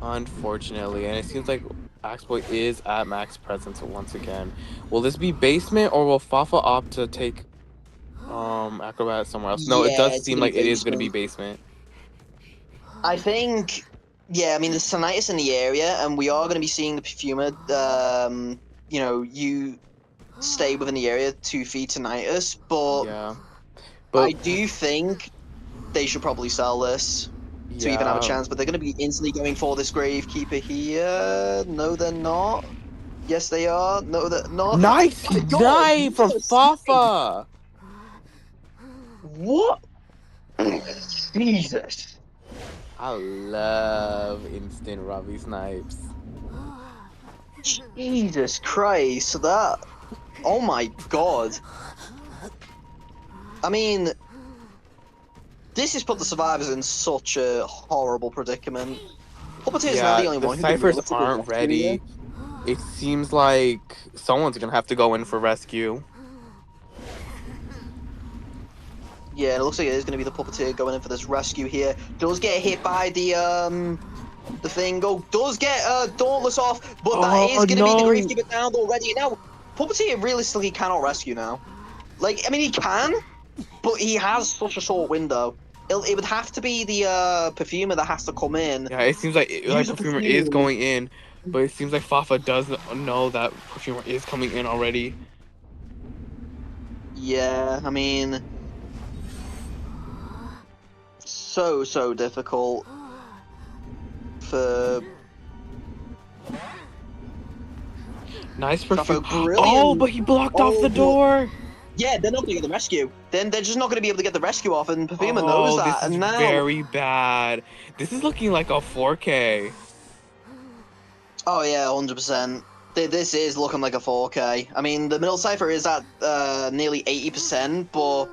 Unfortunately, and it seems like Axboy is at max presence once again. Will this be basement or will Fafa opt to take Acrobat somewhere else? No, it Yeah, does it's seem gonna be like it is gonna be basement. basement. I think. Yeah, I mean there's tinnitus in the area, and we are going to be seeing the perfumer. You stay within the area 2 feet tinnitus, but Yeah. I But do think they should probably sell this to even have a yeah. chance. But they're going to be instantly going for this Gravekeeper here. No, they're not. Yes, they are. No, they're not. Nice My God, knife from what a snipe! Fafa! What? Jesus. I love instant Robbie snipes. Jesus Christ. That. Oh my God. I mean, this has put the survivors in such a horrible predicament. Puppeteer is now Yeah, the only the one who can ciphers realistically aren't rescue here. ready. It seems like someone's gonna have to go in for rescue. Yeah, it looks like it is going to be the puppeteer going in for this rescue here. Does get hit by the thing. Oh, does get dauntless off, but that Oh is going to be the no! Gravekeeper down already. Now, puppeteer realistically cannot rescue now. Like, I mean, he can, but he has such a short window. It would have to be the perfumer that has to come in, Yeah, it seems like use a Perfumer is perfume. going in, but it seems like Fafa does know that Perfumer is coming in already. Yeah, I mean, so difficult for Nice Perfume. Fafo. Oh, Brilliant. but he blocked off Oh, the but door. yeah, they're not going to get the rescue. Then they're just not going to be able to get the rescue off, and Perfumer knows Oh, this that. is And now, very bad. This is looking like a 4K. oh yeah, 100%. This is looking like a 4K. I mean, the middle cipher is at nearly 80%, but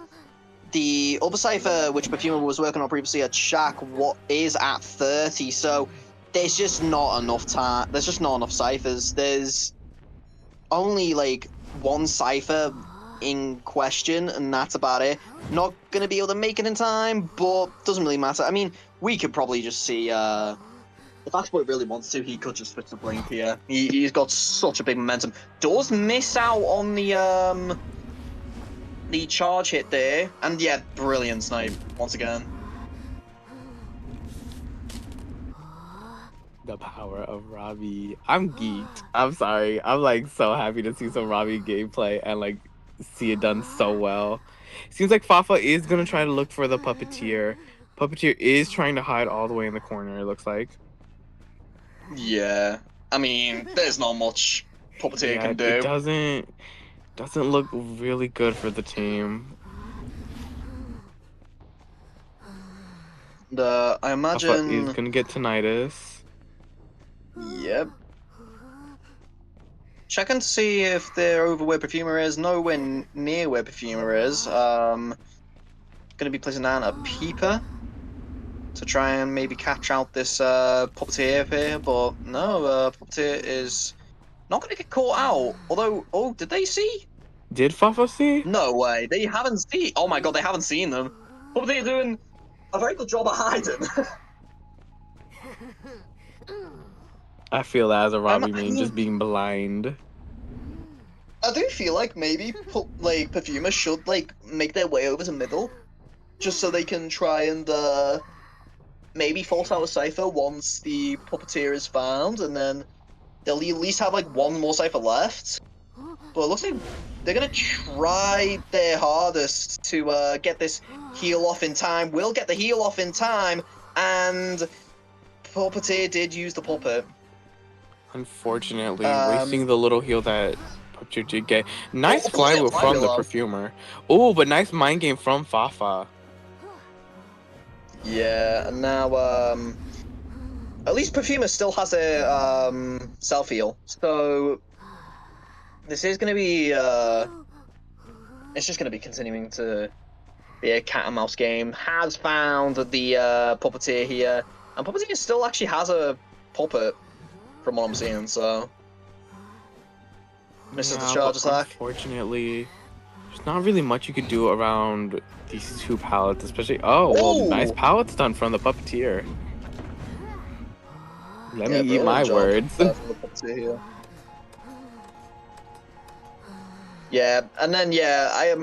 the upper cipher, which Perfumer was working on previously at Shack, what is at 30. So there's just not enough time. There's just not enough ciphers. There's only like one cipher in question, and that's about it. Not gonna be able to make it in time, but doesn't really matter. I mean, we could probably just see if Axboy really wants to, he could just switch the blink here. He's got such a big momentum. Does miss out on the charge hit there, and yeah, brilliant snipe once again. The power of Robbie. I'm geeked. I'm sorry. I'm like so happy to see some Robbie gameplay and like see it done so well. Seems like Fafa is gonna try to look for the puppeteer. Puppeteer is trying to hide all the way in the corner, it looks like. Yeah, I mean, there's not much Puppeteer Yeah, can it do. doesn't look really good for the team. I Fafa is imagine. gonna get tinnitus. Yep. Checking to see if they're over where Perfumer is. Nowhere near where Perfumer is. Gonna be placing down a peeper to try and maybe catch out this puppeteer here, but no, puppeteer is not gonna get caught out. Although, oh, did they see? Did Fafa see? No way, they haven't seen. Oh my god, they haven't seen them. Puppeteer doing a very good job of hiding. I feel that as a Robbie I main, just mean, being blind. I do feel like maybe like Perfuma should like make their way over to middle just so they can try and maybe force out a cipher once the puppeteer is found, and then they'll at least have like one more cipher left. But it looks like they're gonna try their hardest to get this heal off in time. Will get the heal off in time, and puppeteer did use the puppet. Unfortunately, wasting Um, the little heal that Puppeteer did get. oh, Nice puppeteer flywheel from flywheel the though. perfumer. Oh, but nice mind game from Fafa. Yeah, and now at least Perfumer still has a self heal, so this is gonna be it's just gonna be continuing to be a cat and mouse game. Has found the puppeteer here, and puppeteer still actually has a puppet from what I'm seeing. So misses the Yeah, but charge attack. unfortunately, there's not really much you could do around these two pallets, especially. Oh, well, nice Oh, pallet stun from the puppeteer. Let me yeah, eat my brilliant job words. from the puppeteer here. Yeah, and then yeah, I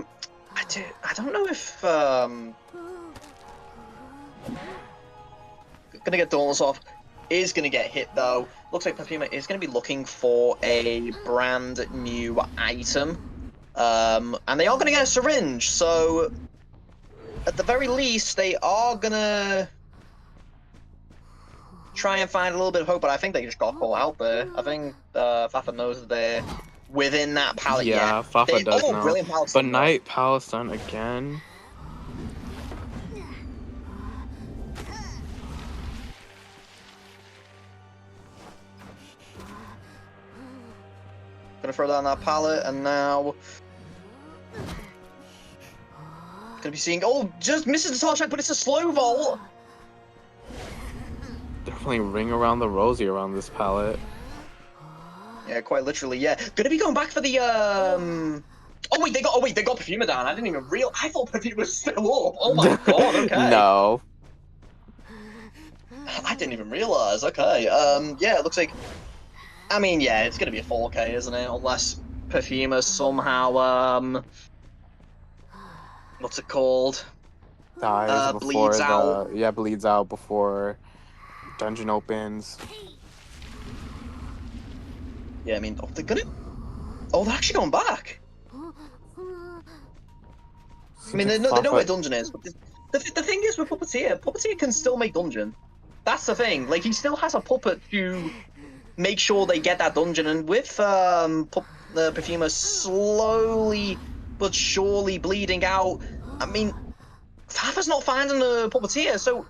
don't know if gonna get Dauntless off. Is gonna get hit though. Looks like Perfuma is gonna be looking for a brand new item. And they are gonna get a syringe, so at the very least, they are gonna try and find a little bit of hope, but I think they just got caught out there. I think Fafa knows that they're within that pallet. Yeah. Yeah, Fafa does know. Brilliant pallet But stun though. Knight pallet stun again. Gonna throw down that pallet, and now gonna be seeing. Oh, just misses the torch, but it's a slow vault. Definitely ring around the rosy around this pallet. Yeah, quite literally. Yeah, gonna be going back for the Oh wait, they got Perfuma down. I didn't even real. I thought Perfuma was still up. Oh my god. Okay. No. I didn't even realize. Okay. Yeah, it looks like. I mean, yeah, it's gonna be a 4K, isn't it? Unless Perfuma somehow what's it called? Dies Bleeds before out. bleeds out before dungeon opens. Yeah, I mean, they're gonna. Oh, they're actually going back. I Seems mean, like they know where Fafa. dungeon is, but the thing is with Puppeteer can still make dungeon. That's the thing. Like, he still has a puppet to make sure they get that dungeon, and with the Perfumer slowly but surely bleeding out, I mean, Fafa's not finding the Puppeteer, so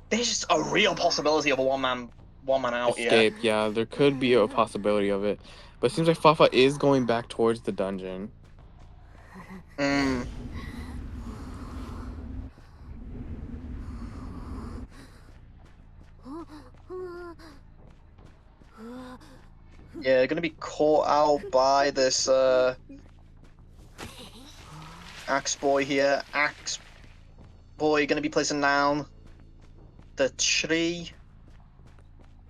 there's just a real possibility of a one man out here. Escape, yeah, there could be a possibility of it. But it seems like Fafa is going back towards the dungeon. Mm. Yeah, gonna be caught out by this Axe Boy here. Axe Boy gonna be placing down the tree.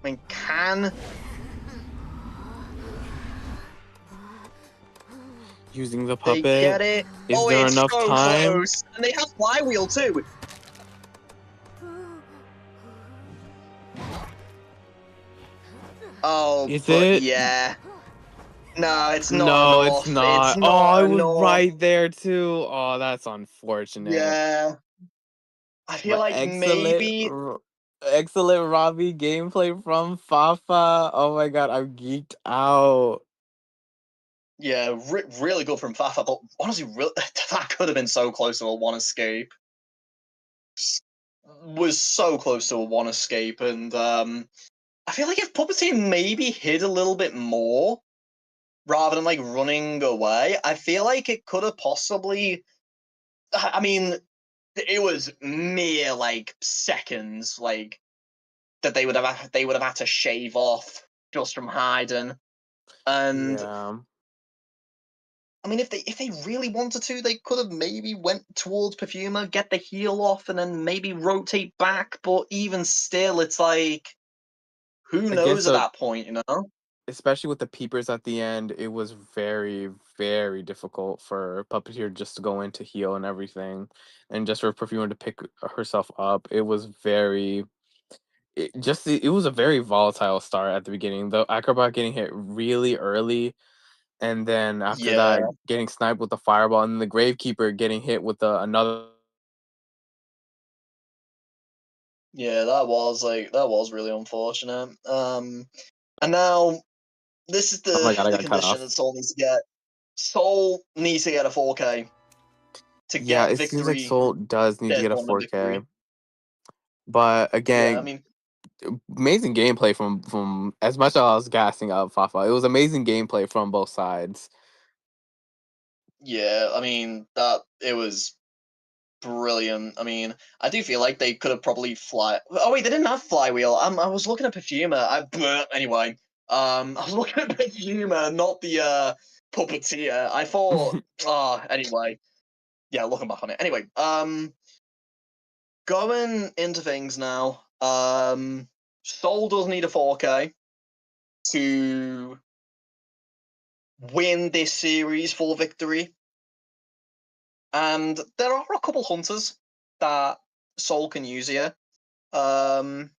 I mean, can Using the they puppet. get it? Is Oh, there it's enough so time? close. And they have flywheel too. Oh, Is but it? yeah. No, it's not No, it's enough. It's not. Oh, not I was enough. right there too. Oh, that's unfortunate. Yeah. I feel But like maybe. excellent Robbie gameplay from Fafa. Oh my god, I'm geeked out. Yeah, really good from Fafa, but honestly, that could have been so close to a one escape. was so close to a one escape, and I feel like if Puppeteer maybe hid a little bit more rather than like running away, I feel like it could have possibly. I mean, it was mere like seconds, like that they would have had to shave off just from hiding. And Yeah. I mean, if they really wanted to, they could have maybe went towards Perfumer, get the heal off, and then maybe rotate back. But even still, it's like who I guess knows at that point, you know? especially with the peepers at the end, it was very, very difficult for Puppeteer just to go in to heal and everything, and just for Perfumer to pick herself up. It was very it was a very volatile start at the beginning. The Acrobat getting hit really early, and then after that, Yeah, getting sniped with the fireball, and then the Gravekeeper getting hit with another. yeah, that was really unfortunate. And now this is Oh my god, I the got cut condition that off. Soul needs to get. Soul needs to get a 4K to Yeah, get it seems like victory. Soul does need to There's get a tournament 4K, victory. but Yeah, I again, mean, amazing gameplay from as much as I was gassing up Fafa. It was amazing gameplay from both sides. yeah, I mean that it was brilliant. I mean, I do feel like they could have probably fly. Oh wait, they didn't have flywheel. I was looking at Perfumer. Anyway. I was looking at Perfumer, not the puppeteer. I thought. Anyway, yeah, looking back on it. Anyway, going into things now. Soul does need a 4K to win this series for victory, and there are a couple hunters that Soul can use here. Um,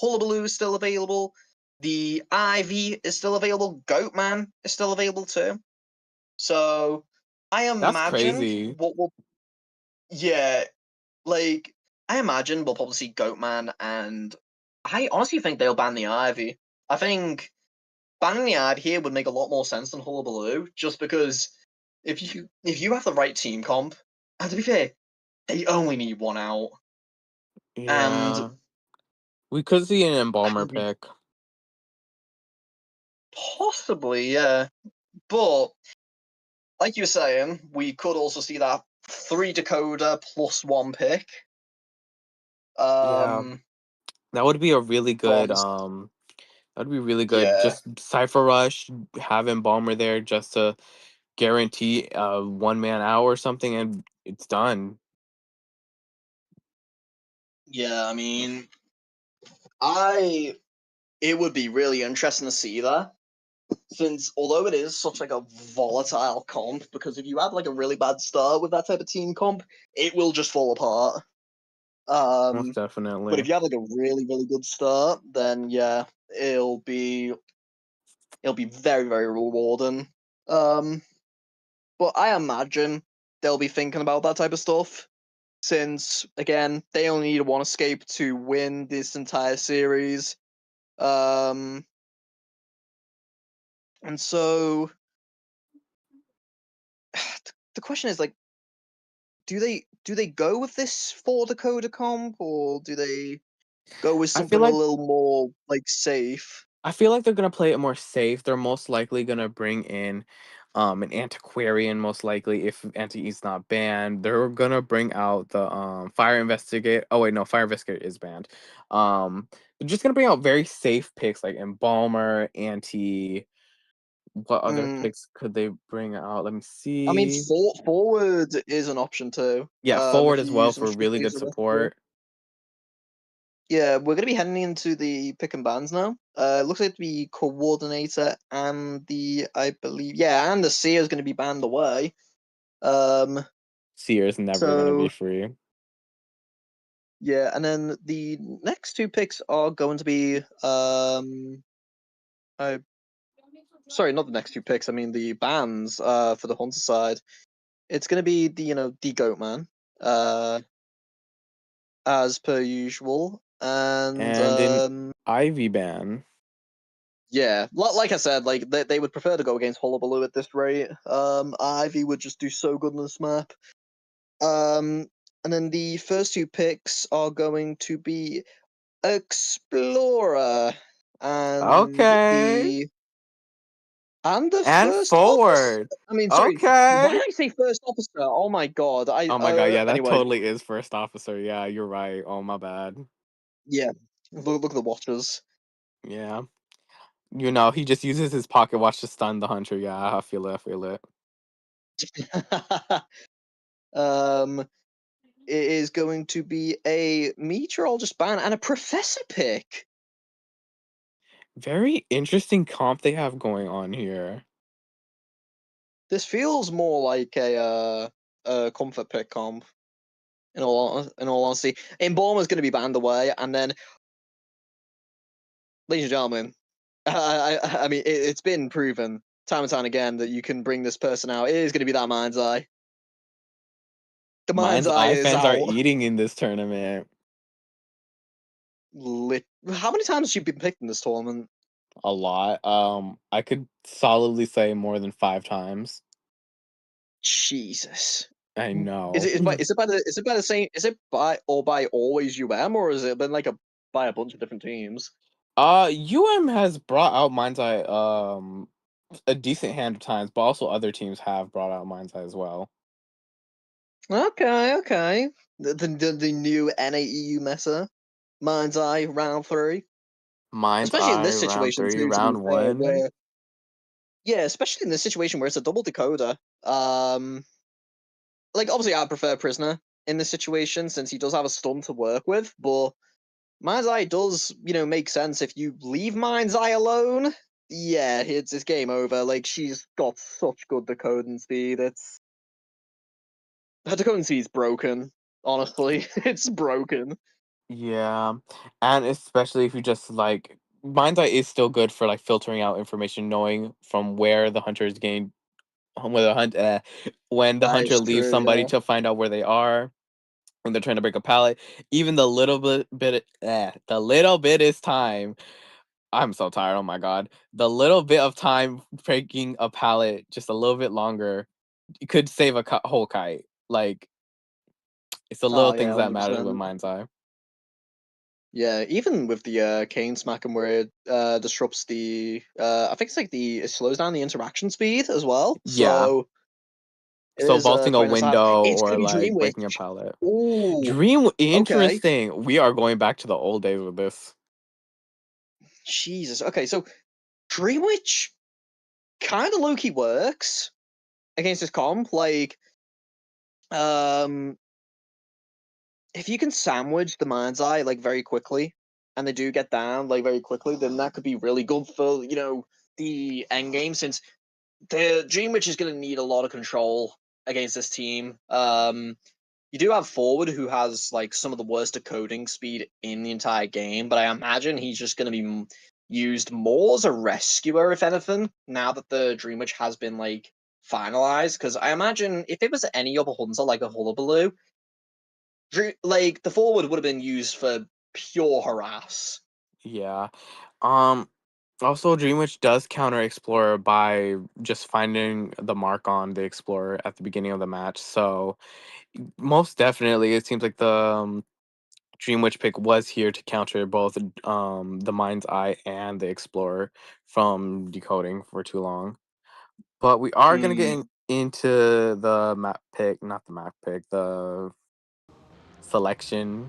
Hullabaloo is still available. The Ivy is still available. Goatman is still available too. So I That's imagine crazy. what will, yeah, like I imagine we'll probably see Goatman, and I honestly think they'll ban the Ivy. I think banning the Ivy here would make a lot more sense than Hullabaloo, just because if you have the right team comp, and to be fair, they only need one out, and Yeah, we could see an embalmer pick. possibly, yeah. But like you were saying, we could also see that three Dakota plus one pick. Yeah, Um, that would be a really good. from That'd be really good. yeah, Just Cypher Rush, have embalmer there just to guarantee a 1 man out or something, and it's done. yeah. I mean, I it would be really interesting to see that, since although it is such like a volatile comp, because if you have like a really bad start with that type of team comp, it will just fall apart. Most But if definitely. you have like a really good start, then yeah, it'll be very rewarding. Um, but I imagine they'll be thinking about that type of stuff, since again they only need one escape to win this entire series. Um, and so the question is like, do they go with this for the Coda comp, or do they go with I feel something a like little more like safe? I feel like they're gonna play it more safe. They're most likely gonna bring in an antiquarian, most likely if anti is not banned. They're gonna bring out the fire investigate. Oh wait, no, fire investigator is banned. They're just gonna bring out very safe picks like embalmer, anti. What other Mm, picks could they bring out? Let me I mean, see. forward is an option too. Yeah, forward If as you well use for really good Instructor Whisperer. support. Yeah, we're gonna be heading into the pick and bans now. It looks like the coordinator and the I believe and the seer is gonna be banned away. Um, Seer is never gonna be so free. yeah, and then the next two picks are going to be I sorry, not the next two picks. I mean the bans. For the hunter side, it's gonna be the the Goatman, uh, as per usual, and And in Ivy ban. yeah, like I said, like they would prefer to go against Hullabaloo at this rate. Ivy would just do so good on this map. Um, And then the first two picks are going to be Explorer and Okay. the and the And first officer. forward. I mean, sorry, why Okay. did I say first officer? Oh my god! Oh my god, yeah, that Anyway, totally is first officer. Yeah, you're right. Oh my bad. yeah. Look at the watches. Yeah. He just uses his pocket watch to stun the hunter. Yeah, I feel it. I feel it. um, it is going to be a meteorologist ban and a professor pick. Very interesting comp they have going on here. This feels more like a comfort pick comp. In all honesty, Embalmer's going to be banned away, and then, ladies and gentlemen, I mean, it's been proven time and time again that you can bring this person out. It is going to be that Mind's Eye. The Mind's Mind's Eye Eye is fans are out. eating in this tournament. How many times has she been picked in this tournament? A lot. I could solidly say more than 5 times. Jesus. I Is know. it is by is it by the is it by the same is it by always UM, or has it been like a by a bunch of different teams? UM has brought out Mind's Eye a decent hand of times, but also other teams have brought out Mind's Eye as well. Okay, okay. The new NAEU meta, Mind's Eye round three. Mind's Especially in Eye this round situation three, too, to be round fair, one. where yeah, especially in this situation where it's a double decoder. Like obviously I prefer Prisoner in this situation since he does have a stun to work with, but Mind's Eye does, make sense if you leave Mind's Eye alone. Yeah, it's game over. Like she's got such good decoding speed. It's her decoding speed's broken. Honestly, it's broken. Yeah, and especially if you just like Mind's Eye is still good for like filtering out information, knowing from where the hunter is getting when when the That hunter is leaves true. somebody Yeah. to find out where they are when they're trying to break a pallet. Even the little bit is time. I'm so tired. Oh my god, the little bit of time breaking a pallet just a little bit longer, you could save a whole kite. Like it's the little Oh yeah, things that matters with 100%. Mind's Eye. Yeah, even with the cane smack and where it disrupts the I think it's like it slows down the interaction speed as well. Yeah. So it So is vaulting a quite nice to have. window It's or gonna be like Dreamwitch. breaking a pallet. Ooh, okay. Interesting. We are going back to the old days with this. Jesus. Okay, so Dreamwitch kind of low key works against this comp. Like, um, if you can sandwich the Mind's Eye like very quickly, and they do get down like very quickly, then that could be really good for the end game since the Dream Witch is going to need a lot of control against this team. You do have Forward who has like some of the worst decoding speed in the entire game, but I imagine he's just going to be used more as a rescuer, if anything, now that the Dream Witch has been like finalized. Because I imagine if it was any other hunter like a Hullabaloo, like the Forward would have been used for pure harass. Yeah. Um Also Dreamwitch does counter Explorer by just finding the mark on the Explorer at the beginning of the match. So most definitely it seems like the Dreamwitch pick was here to counter both the Mind's Eye and the Explorer from decoding for too long. But we are gonna get Mm. into the map pick, not the map pick, the selection,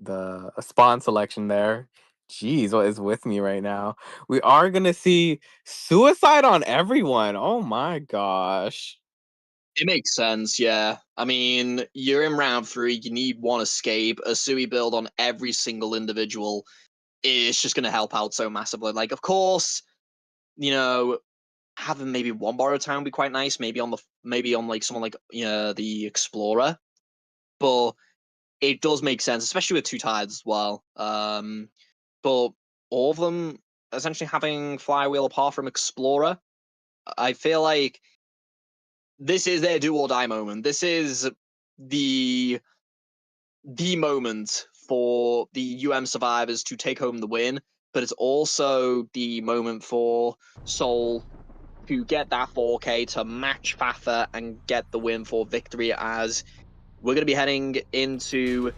the spawn selection there. Jeez, what is with me right now? We are gonna see suicide on everyone. Oh my gosh. It makes sense, yeah. I mean, you're in round three, you need one escape. A Sui build on every single individual is just going to help out so massively. Like, of course, you know, having maybe one borrowed town would be quite nice. Maybe on like someone like the Explorer, but it does make sense, especially with two tides as well. But all of them essentially having Flywheel apart from Explorer, I feel like this is their do or die moment. This is the the moment for the survivors to take home the win, but it's also the moment for Seoul to get that 4K to match Fatha and get the win for victory as we're going to be heading into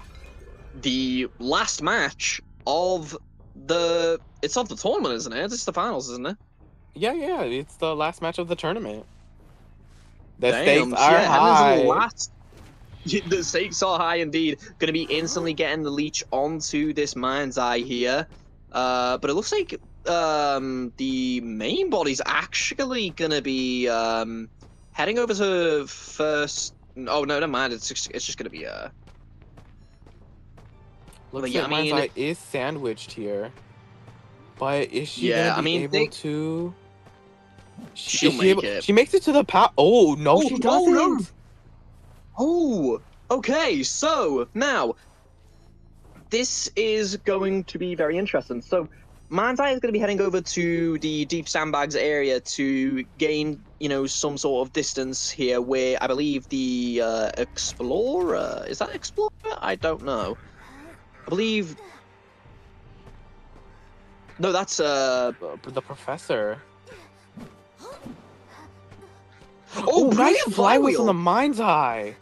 the last match of the. It's of the tournament, isn't it? It's the finals, isn't it? Yeah, it's the last match of the tournament. The stakes Damn. are Yeah, heading into the high. last. The stakes are high indeed. Going to be instantly getting the leech onto this mind's eye here. But it looks like the main body's actually going to be heading over to first. Oh no, never mind. It's just going to be But Looks yeah, like I Mind's mean, Eye is sandwiched here. But is she gonna yeah, I be mean, able to? she'll Is she able? make it. She makes it to the power. Oh no, Oh she no! doesn't. Oh, okay. So now this is going to be very interesting. So Manzai is going to be heading over to the deep sandbags area to gain, some sort of distance here. Where I believe the Explorer, is that Explorer? I don't know. I believe no, that's The professor. oh, Oh, nice brilliant fly wheel from the flywheel. Mind's Eye.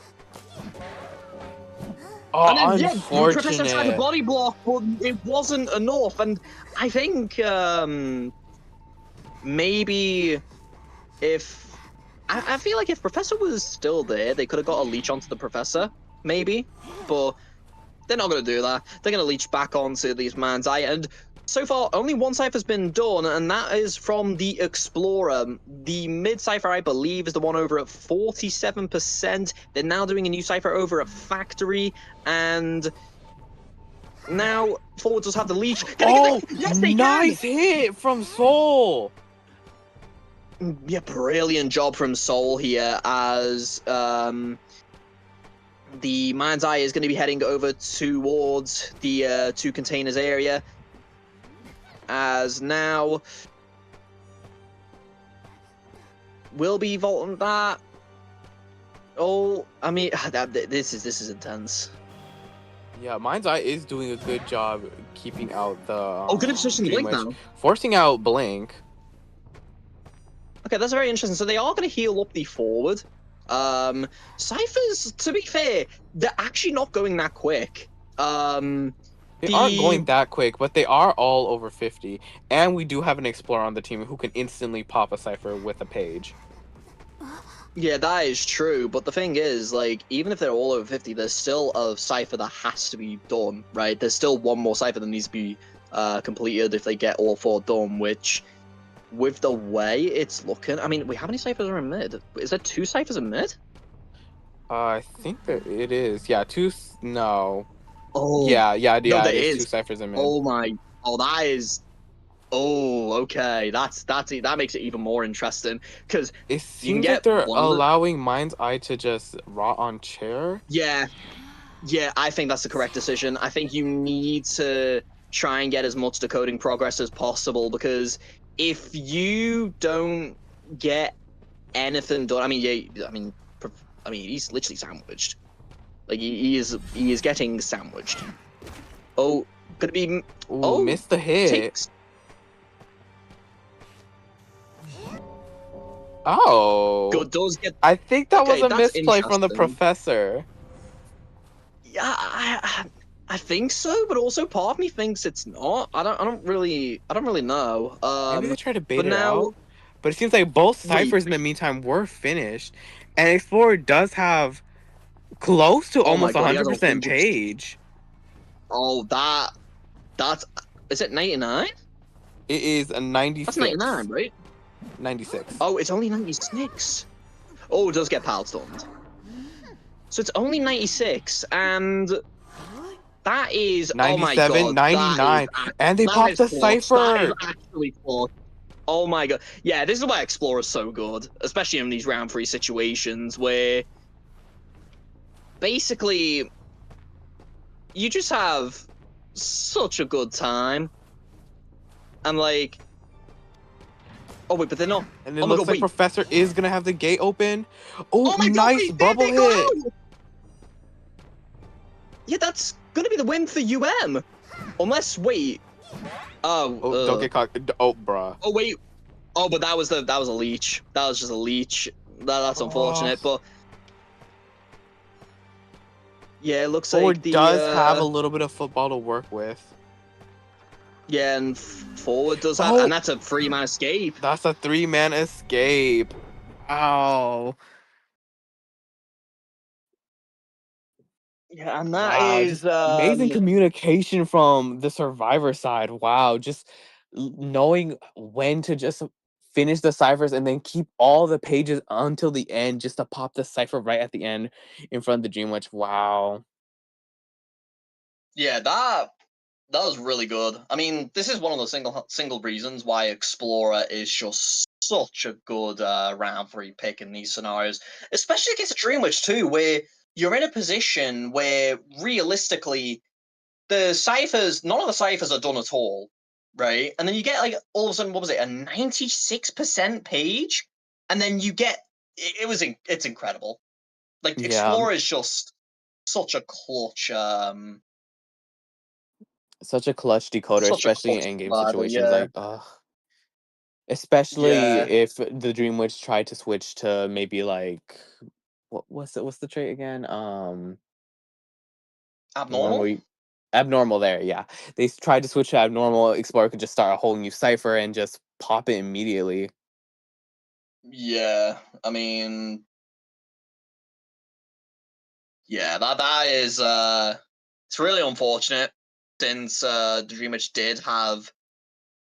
Oh, And then, yeah, Professor tried the unfortunate. body block, but it wasn't enough. And I think maybe if I feel like if Professor was still there, they could have got a leech onto the Professor, maybe. But they're not going to do that. They're going to leech back onto these man's eye. And so far, only one cipher's been done, and that is from the Explorer. The mid cipher, I believe, is the one over at 47%. They're now doing a new cipher over at Factory, and now forward does have the leech. Can they Oh, get the... Yes, they can! nice hit from Soul. Yeah, brilliant job from Soul here as the Mind's Eye is going to be heading over towards the two containers area. As now we'll be vaulting that. Oh, I mean, this is intense. Yeah, Mind's Eye is doing a good job keeping out the. Oh, good position to pretty blink much now. forcing out Blink. Okay, that's very interesting. So they are going to heal up the forward. Ciphers, to be fair, they're actually not going that quick. They aren't going that quick, but they are all over 50. And we do have an Explorer on the team who can instantly pop a Cipher with a page. Yeah, that is true. But the thing is, like, even if they're all over 50, there's still a cipher that has to be done, right? There's still one more cipher that needs to be completed if they get all four done, which, with the way it's looking, I mean, how many ciphers are in mid? Is there 2 ciphers in mid? I think that it is. Yeah, no. Oh, Yeah, no, there it is 2 is. Ciphers in mid. Oh my, that is. Oh, okay. That makes it even more interesting because It you can seems like get they're one of the. allowing Mind's Eye to just rot on chair. Yeah, I think that's the correct decision. I think you need to try and get as much decoding progress as possible because if you don't get anything done, I mean, yeah, I mean, he's literally sandwiched. Like he is getting sandwiched. Oh, gonna be. Ooh, Oh, missed the hit. takes. Oh. Good, does get. I think that was Okay, a that's misplay from the interesting. professor. Yeah, I think so, but also part of me thinks it's not. I don't really know. Maybe they tried to bait But it now, out. But it seems like both wait. ciphers in the meantime were finished. And Explorer does have close to Oh my almost god, he has 100% 100. page. Oh, that's. Is it 99? It is a 96. That's 99, right? 96. Oh, it's only 96. Oh, it does get pal stunned. So it's only 96, and that is. Oh my 97, god. 99. And they popped the That is cipher. actually clutch. Oh my god. Yeah, this is why Explorer's so good, especially in these round 3 situations where basically you just have such a good time. And like, oh wait, but they're not. And it Oh my looks god, like wait. Professor is gonna have the gate open. Oh, Oh my god, nice wait, bubble they got hit. out! Yeah, that's gonna be the win for UM. Unless, wait. Oh, don't get caught. Oh, bruh. Oh wait. Oh, but that was a leech. That was just a leech. That's unfortunate, but Oh. oh my god, yeah, this is why Explorer is so good, especially in these round 3 situations where basically you just have such a good time. And like, you just have so much fun. And like, oh my god, wait. Oh, but that was a leech. That was just a leech. That's unfortunate, but Yeah, it looks Forward like the does have a little bit of football to work with. yeah, and forward does have, Oh, and that's a 3-man escape. that's a 3-man escape. Wow. Yeah, and that Wow, is just amazing communication from the survivor side. Wow, just knowing when to just finish the ciphers and then keep all the pages until the end just to pop the cipher right at the end in front of the Dream Witch. Wow. Yeah, that was really good. I mean, this is one of the single reasons why Explorer is just such a good round 3 pick in these scenarios, especially against a Dream Witch too, where you're in a position where realistically the ciphers, none of the ciphers are done at all, right? And then you get like all of a sudden, what was it, a 96% page, and then you get it's incredible. Like Yeah, Explorer is just such a such a clutch decoder, especially in endgame provider, situations. yeah. Like, ugh. Especially Yeah, if the Dream Witch tried to switch to maybe like what's the trait again? The one where abnormal. you, abnormal there, yeah. They tried to switch to abnormal. Explorer could just start a whole new cipher and just pop it immediately. Yeah, I mean, yeah, that is it's really unfortunate since the Dream Witch did have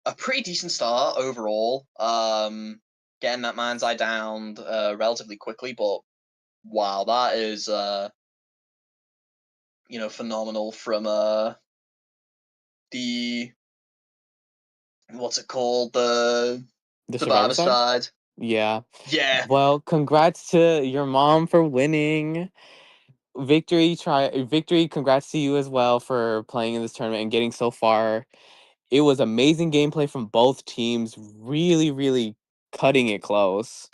a pretty decent start overall. Getting that man's eye down relatively quickly, but wow, that is phenomenal from the what's it called, the The survivor survivor side? side. Yeah. Yeah, Well, congrats to your mom for winning. Victory, congrats to you as well for playing in this tournament and getting so far. It was amazing gameplay from both teams, really, really cutting it close.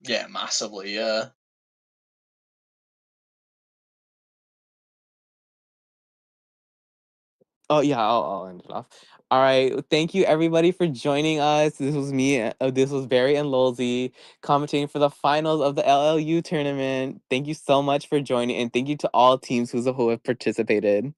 yeah, massively, yeah. Oh yeah, I'll end it off. All right, thank you everybody for joining us. This was Barry and Lolzy commentating for the finals of the LLU tournament. Thank you so much for joining, and thank you to all teams who have participated.